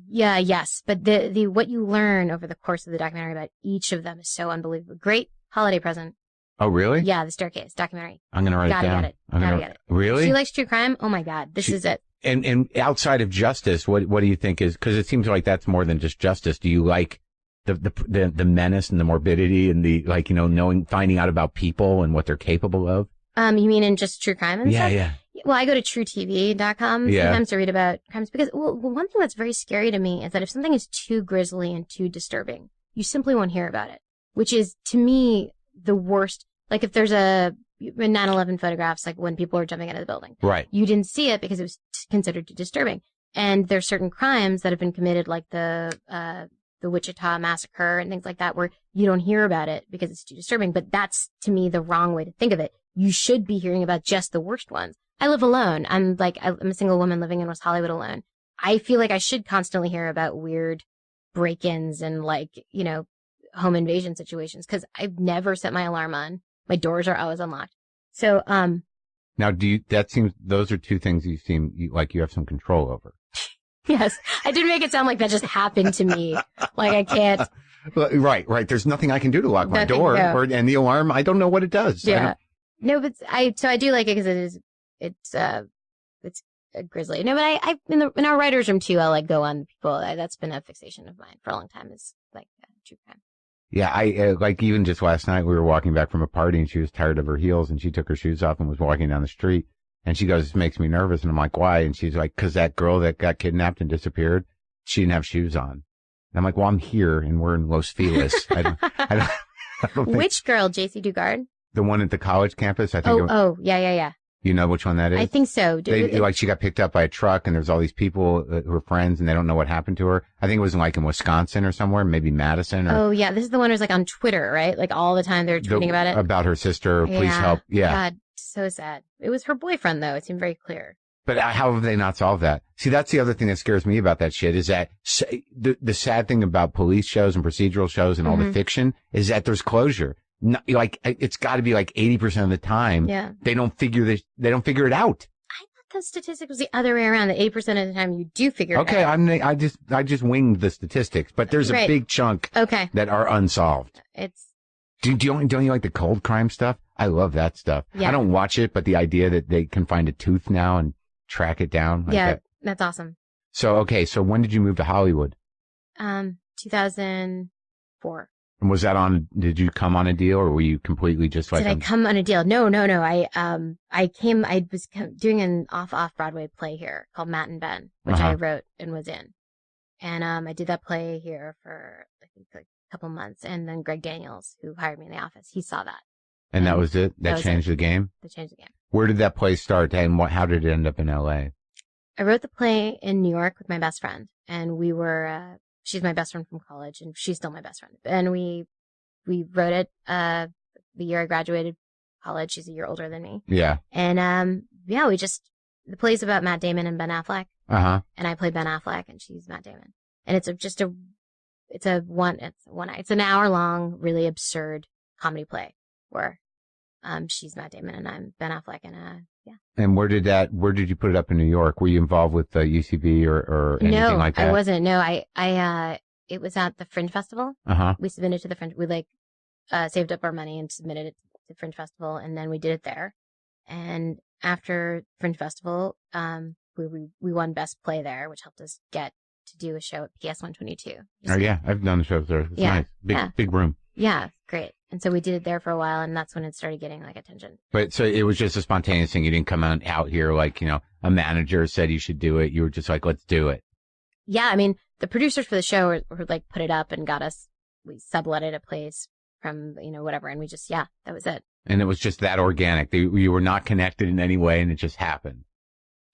Yeah, yes. But the what you learn over the course of the documentary about each of them is so unbelievable. Great holiday present. Oh, really? Yeah, The Staircase documentary. I'm going to write it down. Gotta get it. Really? She likes true crime? Oh my God. This is it. And outside of justice, what do you think is, because it seems like that's more than just justice. Do you like the menace and the morbidity and the, like, finding out about people and what they're capable of? You mean in just true crime and stuff? Yeah. Well, I go to truetv.com sometimes to read about crimes because, well, one thing that's very scary to me is that if something is too grisly and too disturbing, you simply won't hear about it, which is, to me, the worst. Like if there's a 9/11 photographs, like when people were jumping out of the building. Right. You didn't see it because it was considered too disturbing. And there's certain crimes that have been committed, like the Wichita massacre and things like that, where you don't hear about it because it's too disturbing. But that's, to me, the wrong way to think of it. You should be hearing about just the worst ones. I live alone. I'm a single woman living in West Hollywood alone. I feel like I should constantly hear about weird break-ins and home invasion situations because I've never set my alarm on. My doors are always unlocked. So, now those are two things like you have some control over. Yes. I didn't make it sound like that just happened to me. Like I can't. Right. There's nothing I can do to lock my door and the alarm. I don't know what it does. Yeah. No, but I do like it because it's grisly. No, but I in our writer's room too, I'll go on people. That's been a fixation of mine for a long time, is true crime. Yeah, I even just last night we were walking back from a party and she was tired of her heels and she took her shoes off and was walking down the street and she goes, "This makes me nervous." And I'm like, "Why?" And she's like, "'Cause that girl that got kidnapped and disappeared, she didn't have shoes on." And I'm like, "Well, I'm here and we're in Los Feliz." I don't think Which girl? JC Dugard? The one at the college campus, I think. Yeah. You know which one that is? I think so. She got picked up by a truck and there's all these people who are friends and they don't know what happened to her. I think it was in Wisconsin or somewhere, maybe Madison. Oh, yeah. This is the one who's on Twitter, right? All the time they're tweeting about it. About her sister. Please help. Yeah. God, so sad. It was her boyfriend, though. It seemed very clear. But how have they not solved that? See, that's the other thing that scares me about that shit is that the sad thing about police shows and procedural shows and all the fiction is that there's closure. It's got to be 80% of the time. Yeah. They don't figure it out. I thought the statistic was the other way around. That 80% of the time you do figure it out. Okay, I just winged the statistics, but there's a big chunk that are unsolved. Don't you like the cold crime stuff? I love that stuff. Yeah. I don't watch it, but the idea that they can find a tooth now and track it down. That's awesome. So when did you move to Hollywood? 2004. And was that did you come on a deal or were you completely just Did I come on a deal? No. I was doing an off Broadway play here called Matt and Ben, which I wrote and was in. And I did that play here for, I think, a couple months. And then Greg Daniels, who hired me in the office, he saw that. And that was it? That changed the game? That changed the game. Where did that play start and how did it end up in L.A.? I wrote the play in New York with my best friend. And we were... she's my best friend from college, and she's still my best friend. And we wrote it the year I graduated college. She's a year older than me. Yeah. And the play's about Matt Damon and Ben Affleck. And I play Ben Affleck, and she's Matt Damon. And it's an hour-long, really absurd comedy play where she's Matt Damon and I'm Ben Affleck, and And where did you put it up in New York? Were you involved with UCB or anything like that? No, I wasn't. No, it was at the Fringe Festival. We submitted to the Fringe. We saved up our money and submitted it to the Fringe Festival, and then we did it there. And after Fringe Festival, we won Best Play there, which helped us get to do a show at PS 122. Oh yeah, I've done the shows there. It's nice, big room. Yeah, great. And so we did it there for a while, and that's when it started getting attention. But so it was just a spontaneous thing. You didn't come out here a manager said you should do it. You were just like, let's do it. Yeah, I mean, the producers for the show were put it up and got us. We subletted a place from whatever, and we just that was it. And it was just that organic. You were not connected in any way, and it just happened.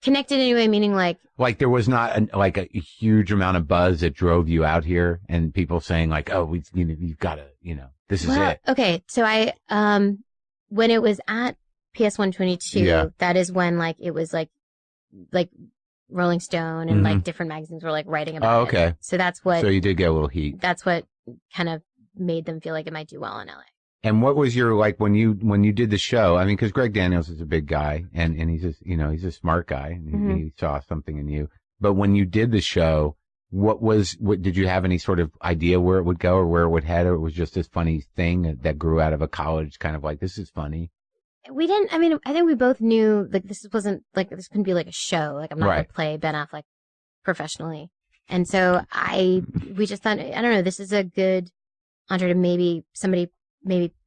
Connected anyway, meaning like there was not a huge amount of buzz that drove you out here, and people saying like, "Oh, you've got to, this is it." Okay, so I when it was at PS 122, that is when like it was like Rolling Stone and like different magazines were like writing about it. Okay. So that's what. So you did get a little heat. That's what kind of made them feel like it might do well in LA. And what was your when you did the show? I mean, because Greg Daniels is a big guy, and he's just he's a smart guy, and he saw something in you. But when you did the show, what did you have any sort of idea where it would go or where it would head, or it was just this funny thing that grew out of a college kind of like, this is funny? We didn't. I mean, I think we both knew like this wasn't like this couldn't be like a show. Like I'm not going to play Ben Affleck professionally, and so we just thought, I don't know, this is a good entree to maybe somebody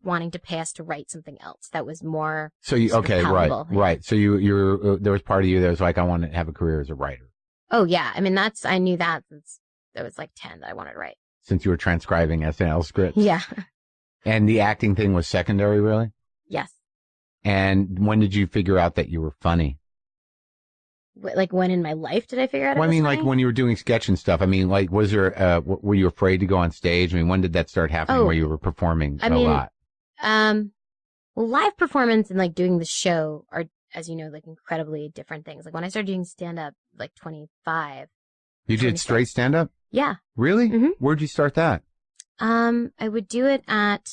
wanting to pay us to write something else that was more. So you right. So you there was part of you that was like, I want to have a career as a writer. Oh yeah, I mean I knew that since I was like 10 that I wanted to write. Since you were transcribing SNL scripts. Yeah. And the acting thing was secondary, really? Yes. And when did you figure out that you were funny? Like when in my life did I figure out? Well, I mean, funny? like when you were doing sketch and stuff. I mean, like, was there? Were you afraid to go on stage? I mean, when did that start happening? Where you were performing a lot? Well, live performance and like doing the show are, as you know, like incredibly different things. Like when I started doing stand up, like 25. You did straight stand up? Yeah. Really? Mm-hmm. Where'd you start that? I would do it at.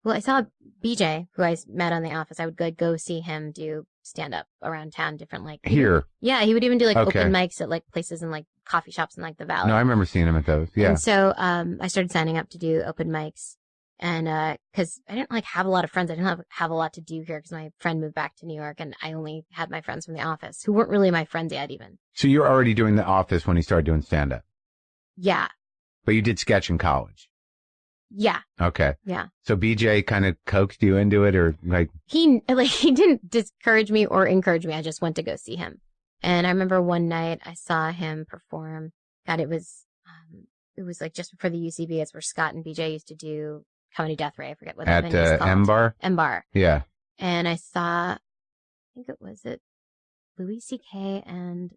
Well, I saw BJ, who I met on The Office. I would like go see him do stand up around town, different like here. Yeah, he would even do like open mics at like places in like coffee shops in like the Valley. No, I remember seeing him at those. Yeah. And so I started signing up to do open mics, and because I didn't like have a lot of friends, I didn't have a lot to do here because my friend moved back to New York, and I only had my friends from The Office who weren't really my friends yet even. So you were already doing The Office when you started doing stand up. Yeah. But you did sketch in college. Yeah. Okay. Yeah. So BJ kind of coaxed you into it, or like he didn't discourage me or encourage me. I just went to go see him. And I remember one night I saw him perform. God, it was like just before the UCB. It's where Scott and BJ used to do Comedy Death Ray. I forget what that venue is called. M Bar. M Bar. Yeah. And I saw, I think it was Louis C.K. and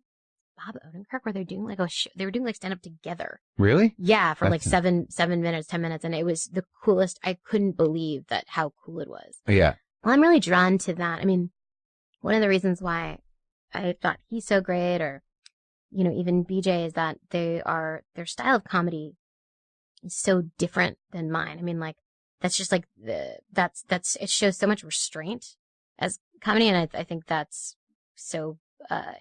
Bob Odenkirk, where they're doing like they were doing like stand up together. Really? Yeah, for like 7 minutes, 10 minutes, and it was the coolest. I couldn't believe how cool it was. Yeah. Well, I'm really drawn to that. I mean, one of the reasons why I thought he's so great, or even BJ, is that their style of comedy is so different than mine. I mean, like that's just like it shows so much restraint as comedy, and I think that's so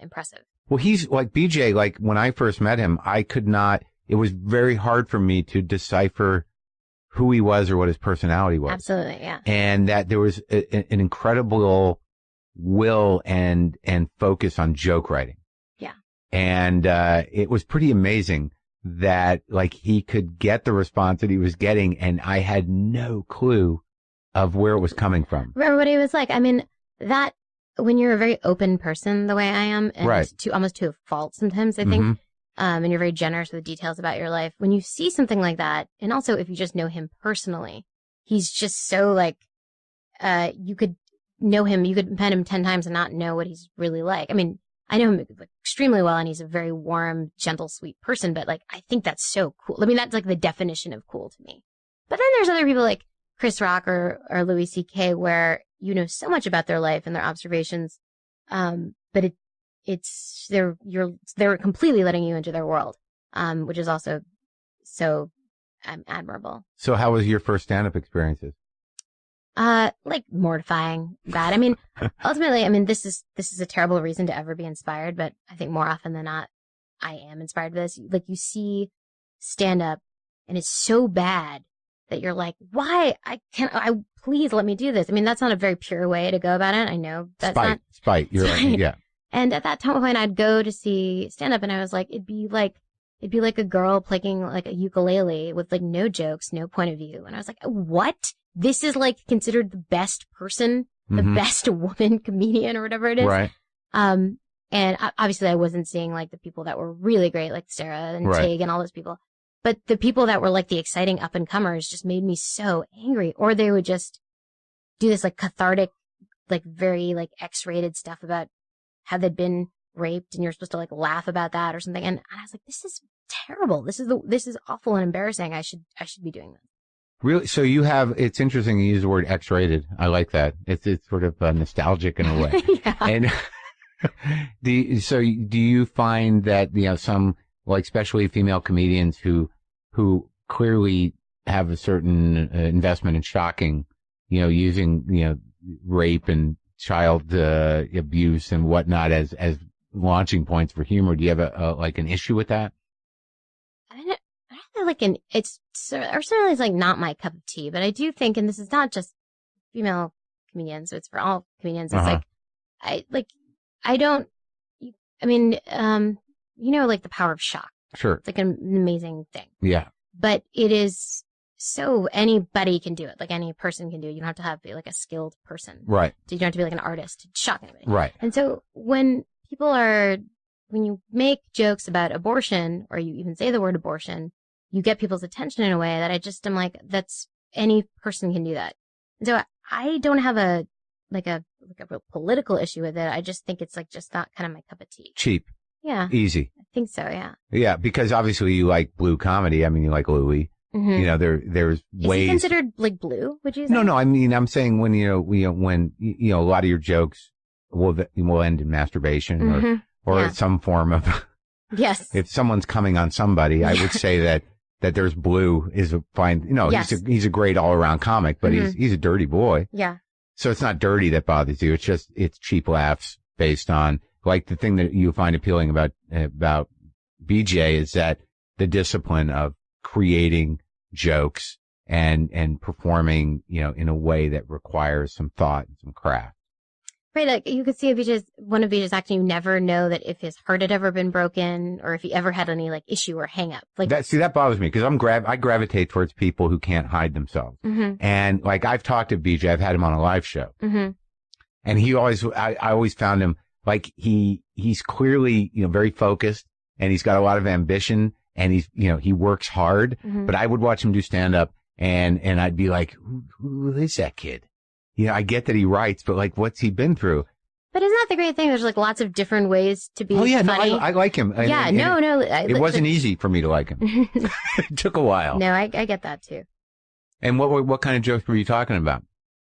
impressive. Well, he's like BJ, like when I first met him, it was very hard for me to decipher who he was or what his personality was. Absolutely, yeah. And that there was an incredible will and focus on joke writing. Yeah. And it was pretty amazing that like he could get the response that he was getting, and I had no clue of where it was coming from. Remember what he was like? I mean, that when you're a very open person the way I am, and almost to a fault sometimes, I think, and you're very generous with details about your life, when you see something like that, and also if you just know him personally, he's just so like, you could know him, you could have met him 10 times and not know what he's really like. I mean, I know him extremely well, and he's a very warm, gentle, sweet person, but like, I think that's so cool. I mean, that's like the definition of cool to me. But then there's other people like Chris Rock or Louis C.K. where you know so much about their life and their observations, but they're completely letting you into their world, which is also so admirable. So how was your first stand-up experiences? Like mortifying, bad. I mean, ultimately, I mean, this is a terrible reason to ever be inspired, but I think more often than not, I am inspired by this. Like you see stand-up and it's so bad that you're like, why? Please let me do this. I mean, that's not a very pure way to go about it. I know that's spite. You're right. Yeah. And at that time point, I'd go to see stand up, and I was like, it'd be like a girl playing like a ukulele with like no jokes, no point of view. And I was like, what? This is like considered the best person, the best woman comedian or whatever it is. Right. And obviously I wasn't seeing like the people that were really great, like Sarah and Tig and all those people. But the people that were like the exciting up and comers just made me so angry. Or they would just do this like cathartic, like very like X-rated stuff about how they'd been raped, and you're supposed to like laugh about that or something. And I was like, this is terrible. This is awful and embarrassing. I should be doing this. Really? So it's interesting you use the word X-rated. I like that. It's sort of nostalgic in a way. Yeah. And do you find that, some, like, especially female comedians who clearly have a certain investment in shocking, using, rape and child abuse and whatnot as launching points for humor. Do you have an issue with that? I don't have it's certainly it's like not my cup of tea, but I do think, and this is not just female comedians, so it's for all comedians. It's like the power of shock. Sure. It's like an amazing thing. Yeah. But it is so anybody can do it. Like any person can do it. You don't have to be like a skilled person. Right. So you don't have to be like an artist to shock anybody. Right. And so when you make jokes about abortion, or you even say the word abortion, you get people's attention in a way that I just am like, that's any person can do that. And so I don't have a real political issue with it. I just think it's like just not kind of my cup of tea. Cheap. Yeah. Easy. I think so, yeah. Yeah, because obviously you like blue comedy. I mean, you like Louis. Mm-hmm. There's ways. Is he considered like blue, would you say? No. I mean, I'm saying when a lot of your jokes will end in masturbation or some form of. Yes. If someone's coming on somebody, I would say that there's blue is a fine. Yes. He's a great all around comic, but he's a dirty boy. Yeah. So it's not dirty that bothers you. It's cheap laughs based on, like, the thing that you find appealing about BJ is that the discipline of creating jokes and performing, in a way that requires some thought and some craft. Right, like you could see one of BJ's acting, you never know that if his heart had ever been broken or if he ever had any like issue or hang up. Like that bothers me because I gravitate towards people who can't hide themselves. Mm-hmm. And like I've talked to BJ, I've had him on a live show, and I always found him like he's clearly very focused and he's got a lot of ambition and he works hard. Mm-hmm. But I would watch him do stand up and I'd be like, who is that kid? I get that he writes, but like, what's he been through? But isn't that the great thing? There's like lots of different ways to be funny. No, I like him. Yeah, no. It wasn't easy for me to like him. It took a while. No, I get that too. And what kind of jokes were you talking about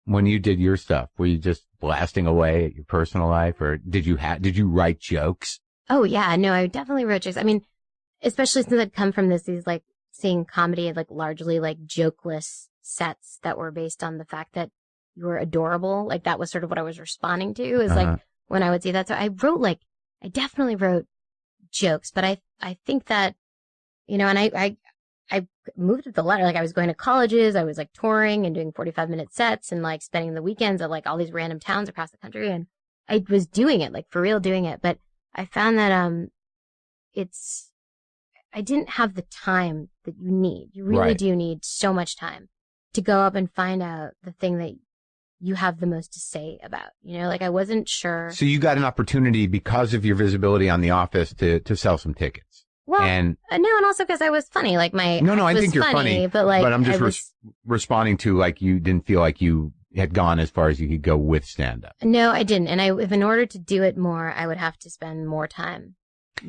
when you did your stuff? Were you just blasting away at your personal life, or did you write jokes? Oh yeah, no, I definitely wrote jokes. I mean, especially since I'd come from these like seeing comedy like largely like jokeless sets that were based on the fact that you were adorable. Like that was sort of what I was responding to is like when I would see that. So I definitely wrote jokes, but I think that, and I moved with the letter. Like I was going to colleges. I was like touring and doing 45-minute sets and like spending the weekends at like all these random towns across the country. And I was doing it, like for real doing it. But I found that, I didn't have the time that you need. You really do need so much time to go up and find out the thing that you have the most to say about, like I wasn't sure. So you got an opportunity because of your visibility on The Office to sell some tickets. Well, and also because I was funny. Like I think you're funny, but I'm just responding to like you didn't feel like you had gone as far as you could go with stand up. No, I didn't. And if in order to do it more, I would have to spend more time.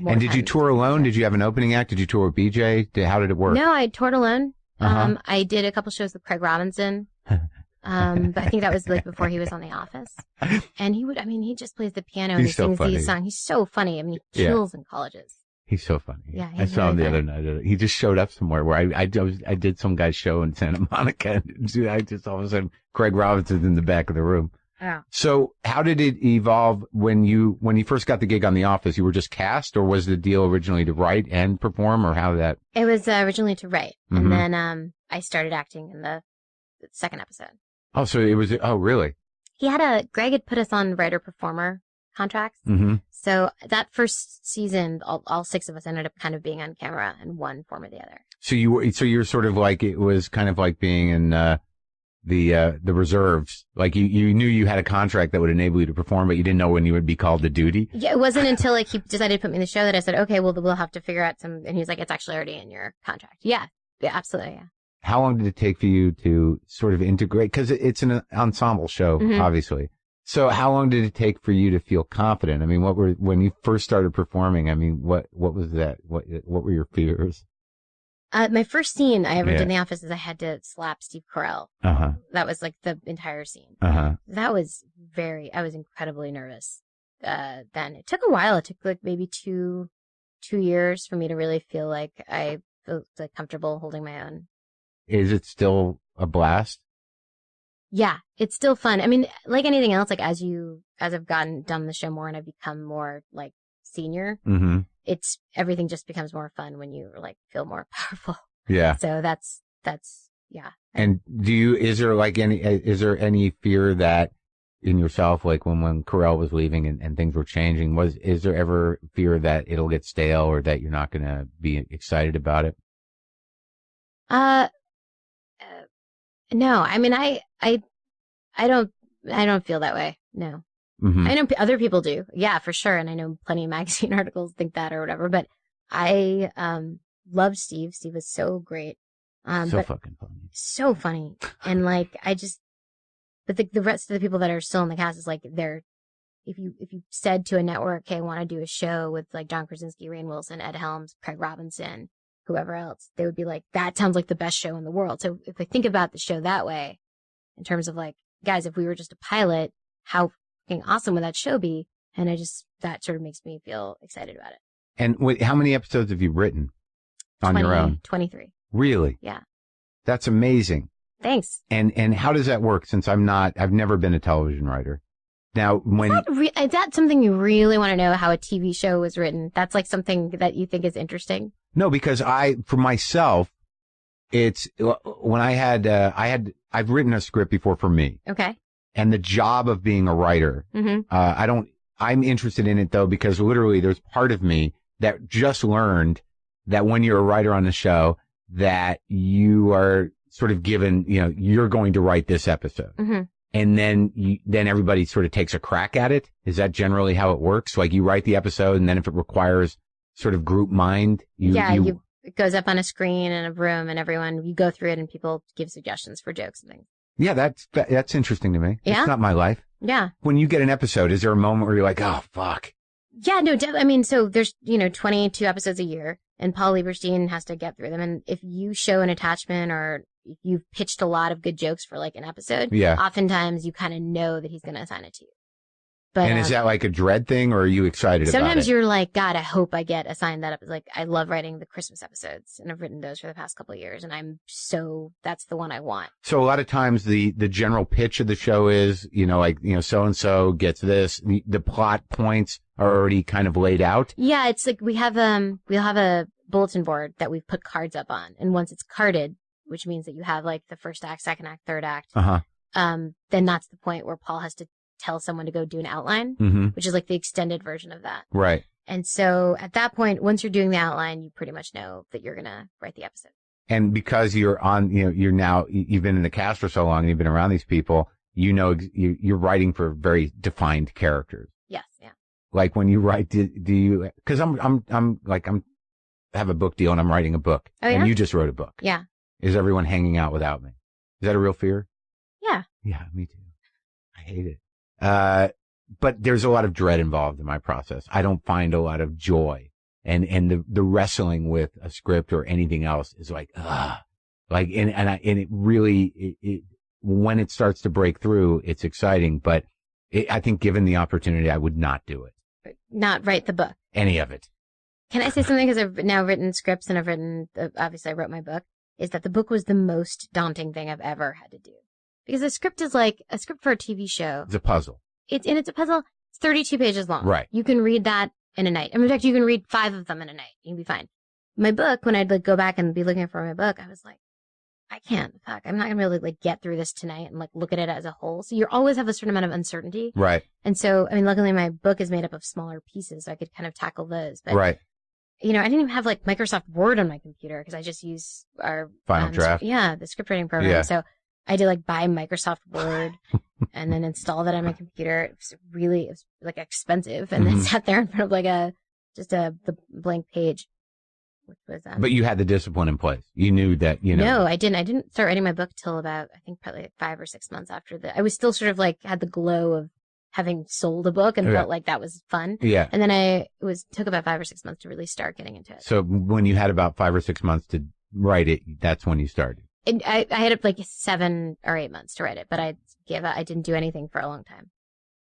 And did you tour alone? Did you have an opening act? Did you tour with BJ? How did it work? No, I toured alone. I did a couple shows with Craig Robinson. But I think that was like before he was on The Office. And he just plays the piano and he sings these songs. He's so funny. I mean, he kills in colleges. He's so funny. Yeah, I saw him the other night. He just showed up somewhere where I did some guy's show in Santa Monica. And I just all of a sudden, Craig Robinson's in the back of the room. Yeah. So how did it evolve when you first got the gig on The Office? You were just cast, or was the deal originally to write and perform, or how did that? It was originally to write. And then I started acting in the second episode. Oh, so it was, really? Greg had put us on writer-performer contracts. Mm-hmm. So that first season, all six of us ended up kind of being on camera in one form or the other. So you're sort of like, it was kind of like being in, the reserves. Like you knew you had a contract that would enable you to perform, but you didn't know when you would be called to duty. Yeah, it wasn't until like he decided to put me in the show that I said, okay, well, we'll have to figure out and he's like, it's actually already in your contract. Yeah, absolutely. Yeah. how long did it take for you to sort of integrate? Because it's an ensemble show, obviously. So how long did it take for you to feel confident? I mean, when you first started performing, I mean, what was that? What were your fears? My first scene I ever did in the office is I had to slap Steve Carell. That was like the entire scene. That was I was incredibly nervous. Then it took a while. It took like maybe two years for me to really feel like I felt like comfortable holding my own. Is it still a blast? Yeah, it's still fun. I mean, like anything else, like as I've done the show more and I've become more like senior, everything just becomes more fun when you like feel more powerful. Yeah. So that's yeah. And is there any fear that in yourself, like when Carell was leaving and things were changing, is there ever fear that it'll get stale or that you're not going to be excited about it? No, I mean, I don't feel that way. No. I know other people do. Yeah, for sure. And I know plenty of magazine articles think that or whatever, but I, loved Steve. Steve was so great. Fucking funny. So funny. And like, but the rest of the people that are still in the cast is like, if you said to a network, hey, I want to do a show with like John Krasinski, Rainn Wilson, Ed Helms, Craig Robinson, whoever else, they would be like, that sounds like the best show in the world. So if I think about the show that way, in terms of like, guys, if we were just a pilot, how fucking awesome would that show be? And that sort of makes me feel excited about it. And how many episodes have you written on your own? 23. Really? Yeah. That's amazing. Thanks. And how does that work? Since I've never been a television writer. Now, is that something you really want to know, how a TV show was written? That's like something that you think is interesting? No, because for myself, it's when I've written a script before for me. Okay. And the job of being a writer, I'm interested in it though, because literally there's part of me that just learned that when you're a writer on the show, that you are sort of given, you're going to write this episode. And then everybody sort of takes a crack at it. Is that generally how it works? Like you write the episode and then if it requires sort of group mind, it goes up on a screen in a room and you go through it and people give suggestions for jokes and things. Yeah, that's interesting to me. Yeah? It's not my life. Yeah. When you get an episode, is there a moment where you're like, oh, fuck? Yeah, no, I mean, so there's, 22 episodes a year and Paul Lieberstein has to get through them. And if you show an attachment or if you've pitched a lot of good jokes for like an episode, oftentimes you kind of know that he's going to assign it to you. But, and is that like a dread thing or are you excited about it? Sometimes you're like, God, I hope I get assigned that up. Like, I love writing the Christmas episodes and I've written those for the past couple of years and that's the one I want. So a lot of times the general pitch of the show is, so-and-so gets this, the plot points are already kind of laid out. Yeah, it's like we'll have a bulletin board that we've put cards up on. And once it's carded, which means that you have like the first act, second act, third act, then that's the point where Paul has to tell someone to go do an outline, which is like the extended version of that. Right. And so at that point, once you're doing the outline, you pretty much know that you're going to write the episode. And because you're on, you've been in the cast for so long and you've been around these people, you're writing for very defined characters. Yes. Yeah. Like when you write, do you, cause I have a book deal and I'm writing a book. Oh, yeah? And you just wrote a book. Yeah. Is everyone hanging out without me? Is that a real fear? Yeah. Yeah, me too. I hate it. But there's a lot of dread involved in my process. I don't find a lot of joy and the wrestling with a script or anything else is like, and it really, when it starts to break through, it's exciting, but I think given the opportunity, I would not do it. Not write the book. Any of it. Can I say something? Because I've now written scripts and obviously I wrote my book, is that the book was the most daunting thing I've ever had to do. Because a script is like a script for a TV show. It's a puzzle. It's a puzzle. It's 32 pages long. Right. You can read that in a night. In fact, you can read 5 of them in a night. You can be fine. My book, when I'd like go back and be looking for my book, I was like, I can't. Fuck. I'm not gonna be able to like get through this tonight and like look at it as a whole. So you always have a certain amount of uncertainty. Right. And so, I mean, luckily my book is made up of smaller pieces, so I could kind of tackle those. But right. I didn't even have like Microsoft Word on my computer because I just use our Final Draft. The script writing program. Yeah. So I had to like buy Microsoft Word and then install that on my computer. It was like expensive, and then sat there in front of like the blank page. which was But you had the discipline in place. You knew that, No, I didn't. I didn't start writing my book till about, I think, probably like 5 or 6 months after I was still sort of like had the glow of having sold a book and felt like that was fun. Yeah. And then took about 5 or 6 months to really start getting into it. So when you had about 5 or 6 months to write it, that's when you started. And I had like 7 or 8 months to write it, but I didn't do anything for a long time.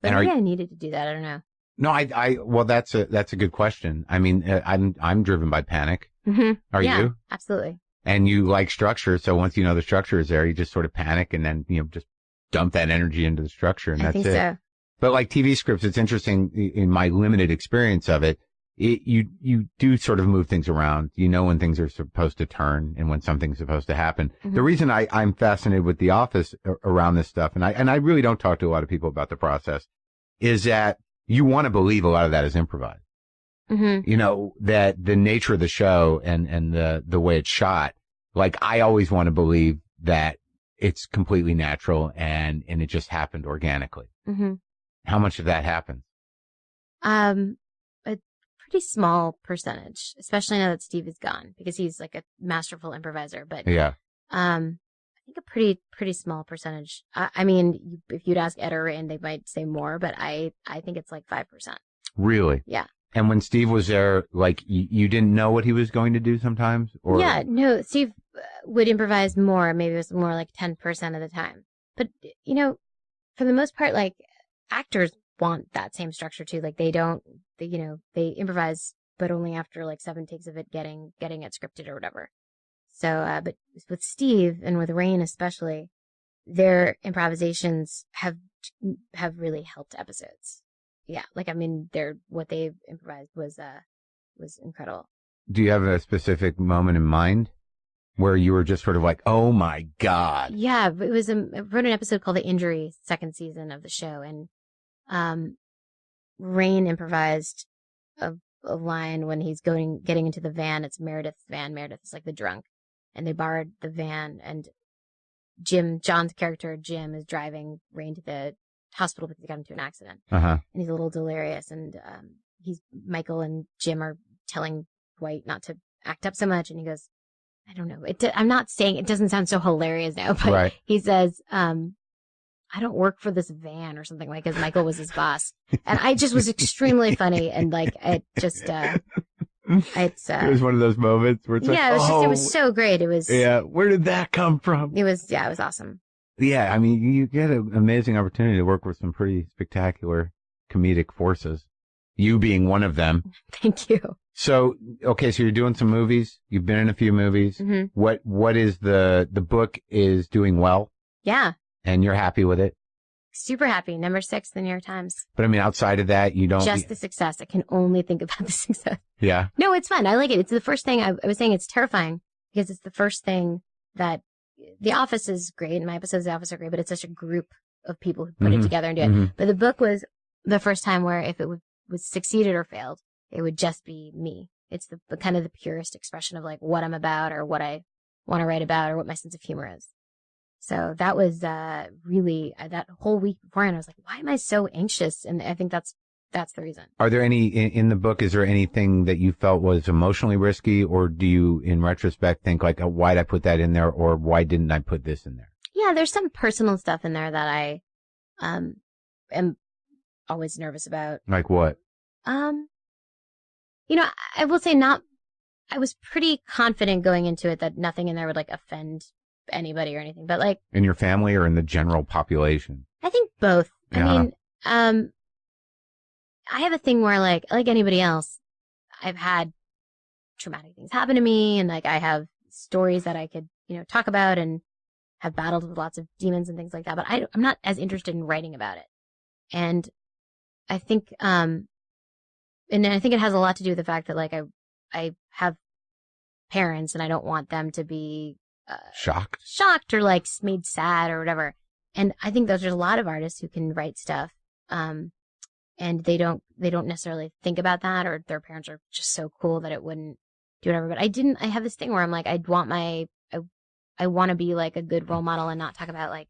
But maybe I needed to do that. I don't know. No, well, that's a good question. I mean, I'm driven by panic. Mm-hmm. Are yeah, you? Absolutely. And you like structure. So once you know the structure is there, you just sort of panic and then, just dump that energy into the structure and that's it. I think so. But like TV scripts, it's interesting in my limited experience of it. You do sort of move things around. You know when things are supposed to turn and when something's supposed to happen. Mm-hmm. The reason I'm fascinated with The Office around this stuff, and I really don't talk to a lot of people about the process, is that you want to believe a lot of that is improvised. Mm-hmm. That the nature of the show and the way it's shot, like I always want to believe that it's completely natural and it just happened organically. Mm-hmm. How much of that happens? A pretty small percentage, especially now that Steve is gone, because he's like a masterful improviser. But yeah, I think a pretty small percentage. I mean, if you'd ask Ed or Rand, they might say more, but I think it's like 5%. Really? Yeah. And when Steve was there, like you didn't know what he was going to do sometimes, or yeah, no, Steve would improvise more. Maybe it was more like 10% of the time. But for the most part, like actors want that same structure too. Like they improvise, but only after like 7 takes of it getting it scripted or whatever. So, but with Steve and with Rain especially, their improvisations have really helped episodes. Yeah, like I mean, what they improvised was incredible. Do you have a specific moment in mind where you were just sort of like, oh my God? Yeah, it was I wrote an episode called The Injury, 2nd season of the show, and Rain improvised a line when he's getting into the van. It's Meredith's van. Meredith is like the drunk, and they borrowed the van, and John's character Jim is driving Rain to the hospital because he got into an accident. And he's a little delirious, and Michael and Jim are telling Dwight not to act up so much, and he goes, I don't know. I'm not saying it doesn't sound so hilarious now, but right. He says, I don't work for this van or something, like, because Michael was his boss. And I just was extremely funny. And like, it just, it was one of those moments where it's like, it was so great. It was, where did that come from? It was awesome. Yeah. I mean, you get an amazing opportunity to work with some pretty spectacular comedic forces. You being one of them. Thank you. So, okay, so you're doing some movies. You've been in a few movies. Mm-hmm. What is the book is doing well? Yeah. And you're happy with it? Super happy. Number 6 in the New York Times. But I mean, outside of that, you don't... Just the success. I can only think about the success. Yeah. No, it's fun. I like it. It's the first thing I was saying. It's terrifying because it's the first thing that The Office is great. And my episodes of The Office are great, but it's such a group of people who put it together and do it. Mm-hmm. But the book was the first time where if it was succeeded or failed, it would just be me. It's the kind of the purest expression of like what I'm about or what I want to write about or what my sense of humor is. So that was really that whole week beforehand. I was like, why am I so anxious? And I think that's the reason. Are there any in the book? Is there anything that you felt was emotionally risky, or do you, in retrospect, think like, oh, why'd I put that in there, or why didn't I put this in there? Yeah, there's some personal stuff in there that I am always nervous about. Like what? I will say I was pretty confident going into it that nothing in there would like offend anybody or anything, but like in your family or in the general population? I think both. Yeah. I mean, I have a thing where like anybody else, I've had traumatic things happen to me, and like I have stories that I could, talk about and have battled with lots of demons and things like that, but I'm not as interested in writing about it. And I think, and I think it has a lot to do with the fact that like I have parents and I don't want them to be shocked or like made sad or whatever. And I think there's a lot of artists who can write stuff, and they don't necessarily think about that, or their parents are just so cool that it wouldn't do whatever. But I have this thing where I'm like, I want to be like a good role model and not talk about like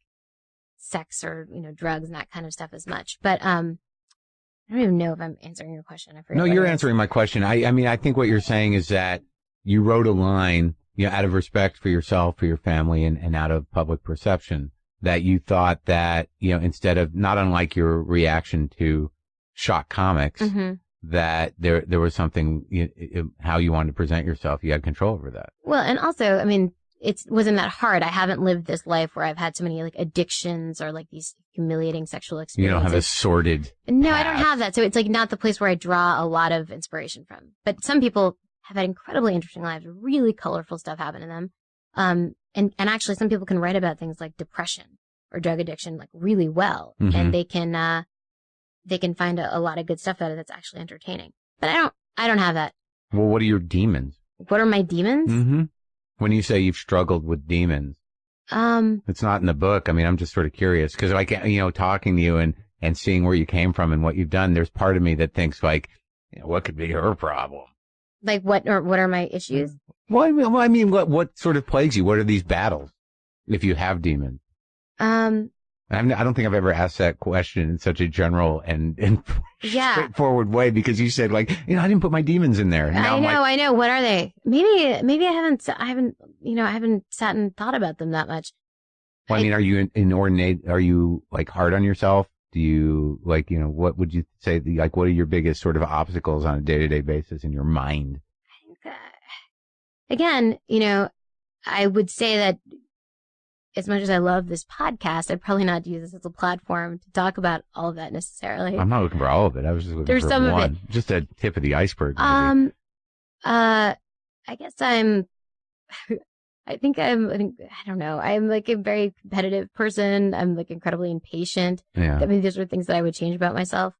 sex or, drugs and that kind of stuff as much. But, I don't even know if I'm answering your question. I forget. No, you're answering my question. I mean, I think what you're saying is that you wrote a line, out of respect for yourself, for your family, and out of public perception, that you thought that, instead of, not unlike your reaction to shock comics, that there was something, how you wanted to present yourself. You had control over that. Well, and also, I mean, it wasn't that hard. I haven't lived this life where I've had so many like addictions or like these humiliating sexual experiences. You don't have a sordid No, past. I don't have that. So it's like not the place where I draw a lot of inspiration from. But some people have had incredibly interesting lives, really colorful stuff happen to them. And actually some people can write about things like depression or drug addiction like really well. And they can find a lot of good stuff out of it that's actually entertaining. But I don't have that. Well, what are your demons? What are my demons? When you say you've struggled with demons, it's not in the book. I mean, I'm just sort of curious because, like, talking to you and seeing where you came from and what you've done, there's part of me that thinks like, what could be her problem? Like what are my issues? Well, I mean, what sort of plagues you? What are these battles? If you have demons, I don't think I've ever asked that question in such a general and straightforward way because you said like, I didn't put my demons in there. I know. What are they? Maybe I haven't sat and thought about them that much. Well, I mean, are you inordinate? Are you like hard on yourself? Do you like, what would you say? Like, what are your biggest sort of obstacles on a day-to-day basis in your mind? I think, again, I would say that as much as I love this podcast, I'd probably not use this as a platform to talk about all of that necessarily. I'm not looking for all of it. I was just looking for some one. of it. Just a tip of the iceberg. Maybe. I guess I don't know. I'm like a very competitive person. I'm like incredibly impatient. Yeah. I mean, those are things that I would change about myself.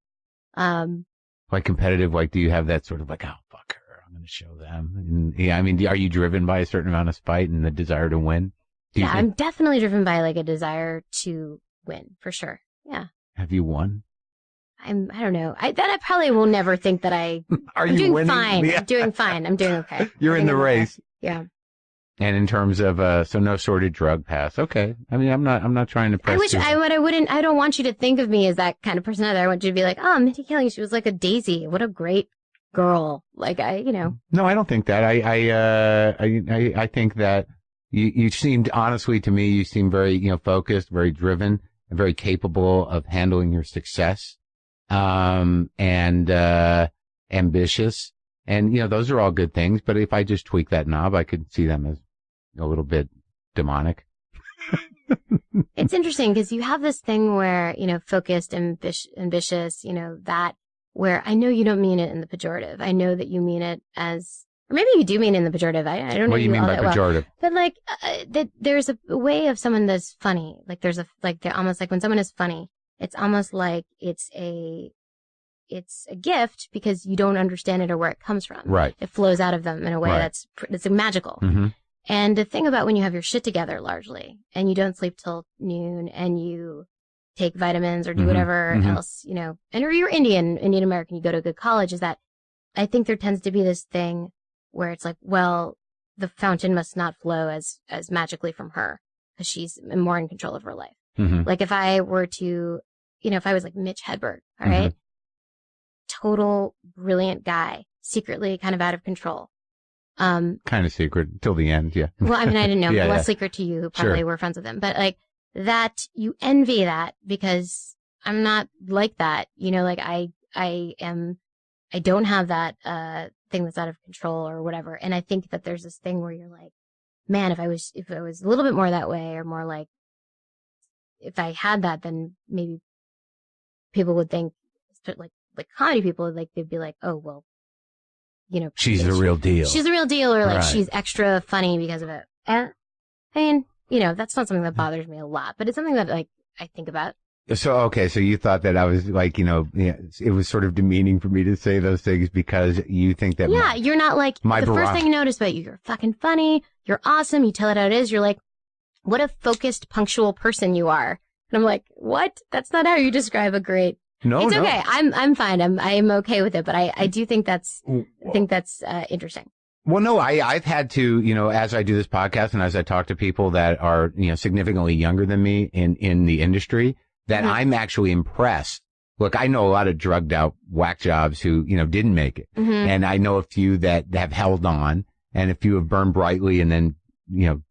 Like competitive, like do you have that sort of like, oh, fuck her, I'm going to show them. And, I mean, are you driven by a certain amount of spite and the desire to win? I'm definitely driven by like a desire to win for sure. Yeah. Have you won? I don't know. I probably will never think that I'm doing winning? fine. Yeah. I'm doing fine. I'm doing okay. You're in the race. Yeah. And in terms of, so no sordid drug past. Okay. I mean, I'm not trying to press. I don't want you to think of me as that kind of person either. I want you to be like, oh, Mindy Kaling, she was like a daisy. What a great girl. Like No, I don't think that. I think that you seemed, honestly to me, you seem very, focused, very driven, and very capable of handling your success, and ambitious. And, those are all good things. But if I just tweak that knob, I could see them as a little bit demonic. It's interesting because you have this thing where, focused, ambitious, that where I know you don't mean it in the pejorative. I know that you mean it as, or maybe you do mean it in the pejorative. I don't know. What do you mean by pejorative? Well. But like, that there's a way of someone that's funny. Like they're almost like when someone is funny, it's almost like it's a gift because you don't understand it or where it comes from. Right. It flows out of them in a way that's magical. Mm-hmm. And the thing about when you have your shit together largely and you don't sleep till noon and you take vitamins or do whatever else, and or you're Indian American, you go to a good college, is that I think there tends to be this thing where it's like, well, the fountain must not flow as magically from her because she's more in control of her life. Mm-hmm. Like if I were to, if I was like Mitch Hedberg, all right, total brilliant guy, secretly kind of out of control. Kind of secret till the end, yeah. Well, I mean, I didn't know. Yeah, less secret to you who probably were friends with him. But like that, you envy that because I'm not like that. Like I don't have that thing that's out of control or whatever. And I think that there's this thing where you're like, man, if I was a little bit more that way or more like, if I had that, then maybe people would think, like comedy people, like they'd be like, oh, well, she's the real deal. She's the real deal, or like Right. she's extra funny because of it. And I mean, that's not something that bothers me a lot, but it's something that like I think about. So, okay, so you thought that I was like, it was sort of demeaning for me to say those things because you think that. Yeah, you're not like, the first barometer- thing I notice about you, you're fucking funny, you're awesome, you tell it how it is, you're like, what a focused, punctual person you are. And I'm like, what? That's not how you describe a great. No, It's no. okay. I'm fine. I'm okay with it, but I do think that's interesting. Well, no, I've had to, as I do this podcast and as I talk to people that are, significantly younger than me in the industry, that I'm actually impressed. Look, I know a lot of drugged out whack jobs who, didn't make it. And I know a few that have held on and a few have burned brightly and then,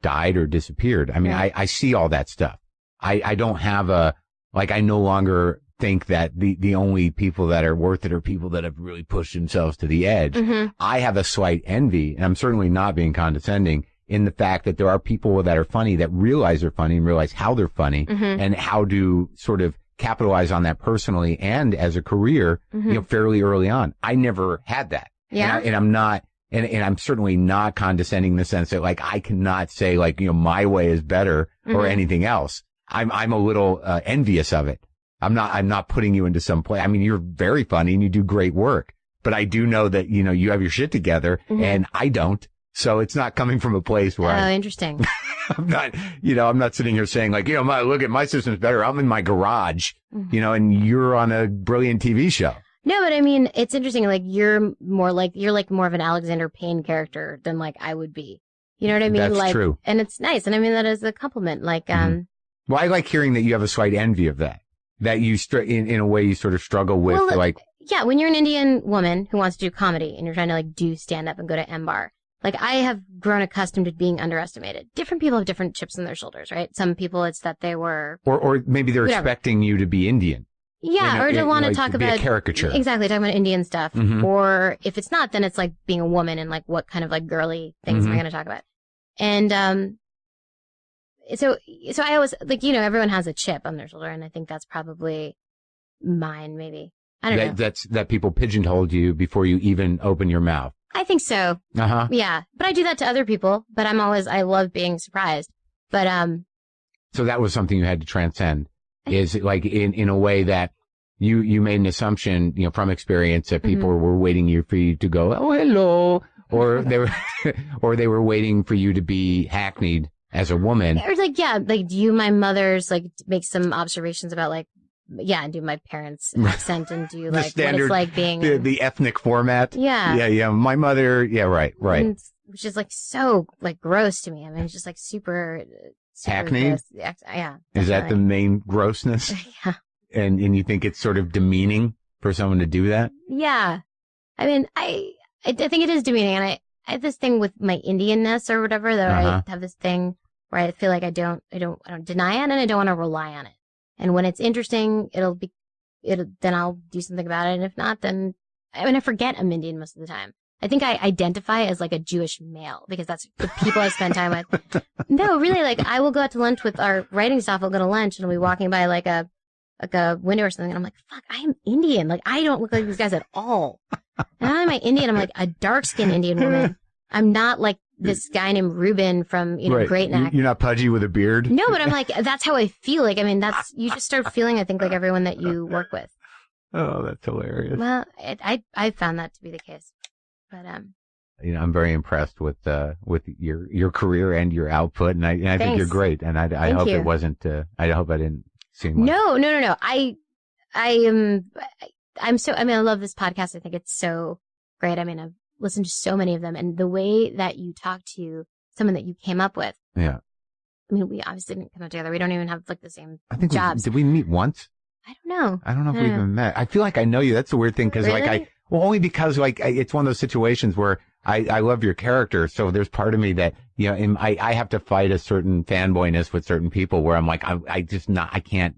died or disappeared. I mean, Right. I see all that stuff. I don't have I no longer think that the only people that are worth it are people that have really pushed themselves to the edge. Mm-hmm. I have a slight envy, and I'm certainly not being condescending, in the fact that there are people that are funny that realize they're funny and realize how they're funny and how to sort of capitalize on that personally and as a career, fairly early on. I never had that. Yeah. And I'm not, and I'm certainly not condescending in the sense that I cannot say my way is better or anything else. I'm a little envious of it. I'm not putting you into some play. I mean, you're very funny and you do great work, but I do know that, you have your shit together and I don't. So it's not coming from a place where Interesting. I'm not sitting here saying look at my system's better. I'm in my garage, and you're on a brilliant TV show. No, but I mean, it's interesting. You're more of an Alexander Payne character than I would be. You know what I mean? That's true. And it's nice. And I mean that as a compliment. Well, I like hearing that you have a slight envy of that. That you, in a way, you sort of struggle with, yeah, when you're an Indian woman who wants to do comedy and you're trying to do stand up and go to M Bar, I have grown accustomed to being underestimated. Different people have different chips on their shoulders, right? Some people it's that they were, or maybe they're whatever. Expecting you to be Indian. Yeah, or to want to talk to be about a caricature. Exactly, talking about Indian stuff. Or if it's not, then it's being a woman and what kind of girly things am I going to talk about? And so I always everyone has a chip on their shoulder, and I think that's probably mine. Maybe I don't know. That people pigeonholed you before you even open your mouth. I think so. Yeah, but I do that to other people. But I love being surprised. But so that was something you had to transcend. Is in a way that you made an assumption, from experience that people were waiting for you to go, oh, hello, or they were waiting for you to be hackneyed as a woman. Or do my mother's make some observations about and do my parents' accent and do the standard, what it's being the ethnic format. Yeah. My mother. Yeah, right. And which is so gross to me. I mean, it's just super hackneyed. Gross. Yeah. Definitely. Is that the main grossness? Yeah. And you think it's sort of demeaning for someone to do that? Yeah. I mean, I think it is demeaning, and I have this thing with my Indianness or whatever that I have this thing where I feel like I don't deny it and I don't want to rely on it. And when it's interesting, then I'll do something about it. And if not, then I forget I'm Indian most of the time. I think I identify as a Jewish male because that's the people I spend time with. No, really, I will go out to lunch with our writing staff. I'll go to lunch and we'll be walking by a window or something. And I'm like, fuck, I am Indian. I don't look like these guys at all. And I'm Indian. I'm a dark-skinned Indian woman. I'm not this guy named Ruben from, right. Great Neck. You're not pudgy with a beard? No, but I'm that's how I feel. I mean, you just start feeling, I think, like everyone that you work with. Oh, that's hilarious. Well, I found that to be the case. But, I'm very impressed with your career and your output. And I think you're great. And I hope it wasn't, I hope I didn't seem No. I'm so, I love this podcast. I think it's so great. I've listened to so many of them, and the way that you talk to someone that you came up with. Yeah. We obviously didn't come up together. We don't even have the same jobs. Did we meet once? I don't know. I don't know if we even met. I feel like I know you. That's the weird thing. Cause really? only because it's one of those situations where I love your character. So there's part of me that, I have to fight a certain fanboyness with certain people where I'm I can't.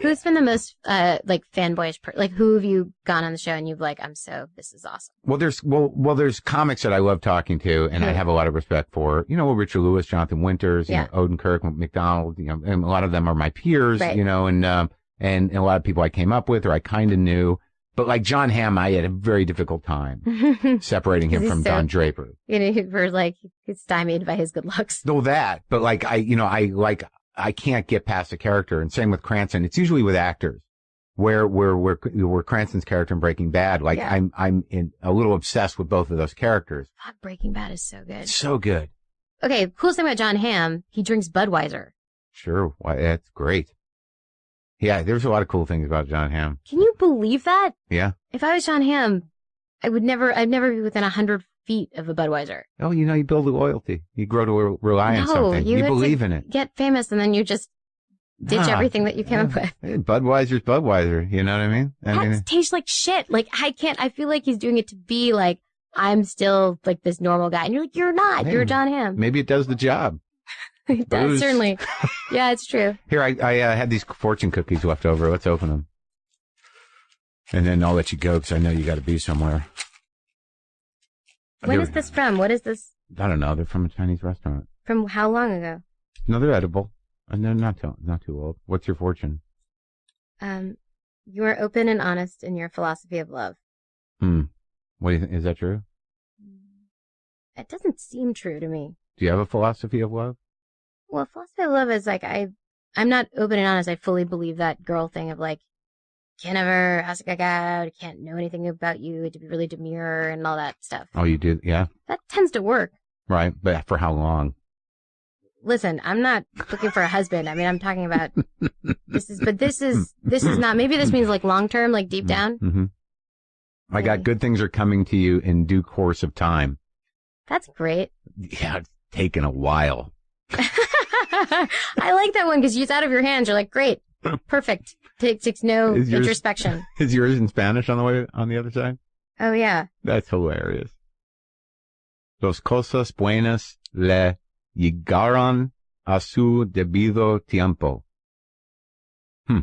Who's been the most, fanboyish, who have you gone on the show and you've this is awesome? Well, there's comics that I love talking to and I have a lot of respect for, Richard Lewis, Jonathan Winters, Odenkirk, McDonald, and a lot of them are my peers, right. And a lot of people I came up with or I kind of knew. But John Hamm, I had a very difficult time separating him from Don Draper. He's stymied by his good looks. No, that, but I can't get past the character, and same with Cranston. It's usually with actors, where Cranston's character in Breaking Bad. I'm a little obsessed with both of those characters. God, Breaking Bad is so good. So good. Okay, coolest thing about John Hamm, he drinks Budweiser. Sure, that's great. Yeah, there's a lot of cool things about John Hamm. Can you believe that? Yeah. If I was John Hamm, I'd never be within 100 feet of a Budweiser. Oh, you build a loyalty. You grow to rely on something. You believe in it. Get famous, and then you just ditch everything that you came up with. Budweiser's Budweiser. You know what I mean? That tastes like shit. I feel like he's doing it to be I'm still like this normal guy. And you're like, you're not. Hey, you're John Hamm. Maybe it does the job. It does, Booze. certainly. Yeah, it's true. Here, I had these fortune cookies left over. Let's open them. And then I'll let you go because I know you got to be somewhere. When is this from? What is this? I don't know. They're from a Chinese restaurant. From how long ago? No, they're edible. And they're not too old. What's your fortune? You are open and honest in your philosophy of love. What do you think? Is that true? It doesn't seem true to me. Do you have a philosophy of love? Well, philosophy of love is like I'm not open and honest. I fully believe that girl thing of like, can't ever ask a guy out, can't know anything about you, to be really demure and all that stuff. Oh, you do? Yeah. That tends to work. Right. But for how long? Listen, I'm not looking for a husband. I mean, I'm talking about this is not, maybe this means like long term, like deep down. Mm-hmm. I got good things are coming to you in due course of time. That's great. Yeah, it's taken a while. I like that one because it's out of your hands. You're like, great, perfect. Takes no introspection. Is yours in Spanish on the other side? Oh, yeah. That's hilarious. Los cosas buenas le llegaron a su debido tiempo. All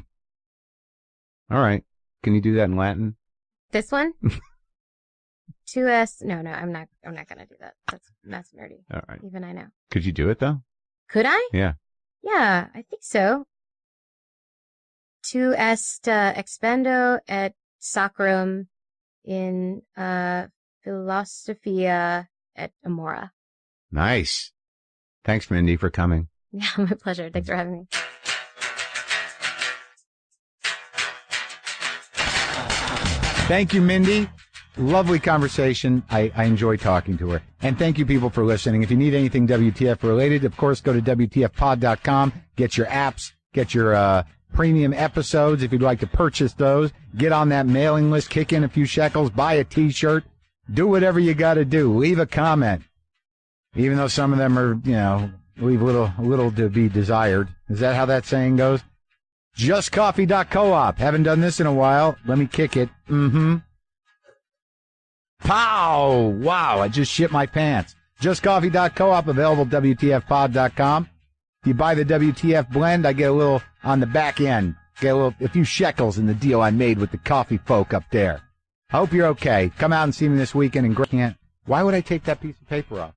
right. Can you do that in Latin? This one? 2S. No, I'm not gonna do that. That's nerdy. All right. Even I know. Could you do it though? Could I? Yeah. Yeah, I think so. 2est expendo et sacrum in philosophia et amora. Nice. Thanks, Mindy, for coming. Yeah, my pleasure. Thanks for having me. Thank you, Mindy. Lovely conversation. I enjoy talking to her. And thank you, people, for listening. If you need anything WTF related, of course, go to WTFpod.com. Get your apps. Get your premium episodes if you'd like to purchase those. Get on that mailing list. Kick in a few shekels. Buy a T-shirt. Do whatever you got to do. Leave a comment. Even though some of them are, leave a little to be desired. Is that how that saying goes? JustCoffee.coop. Haven't done this in a while. Let me kick it. Pow! Wow, I just shit my pants. JustCoffee.coop, available at WTFpod.com. If you buy the WTF blend, I get a little on the back end. Get a few shekels in the deal I made with the coffee folk up there. I hope you're okay. Come out and see me this weekend and can't. Why would I take that piece of paper off?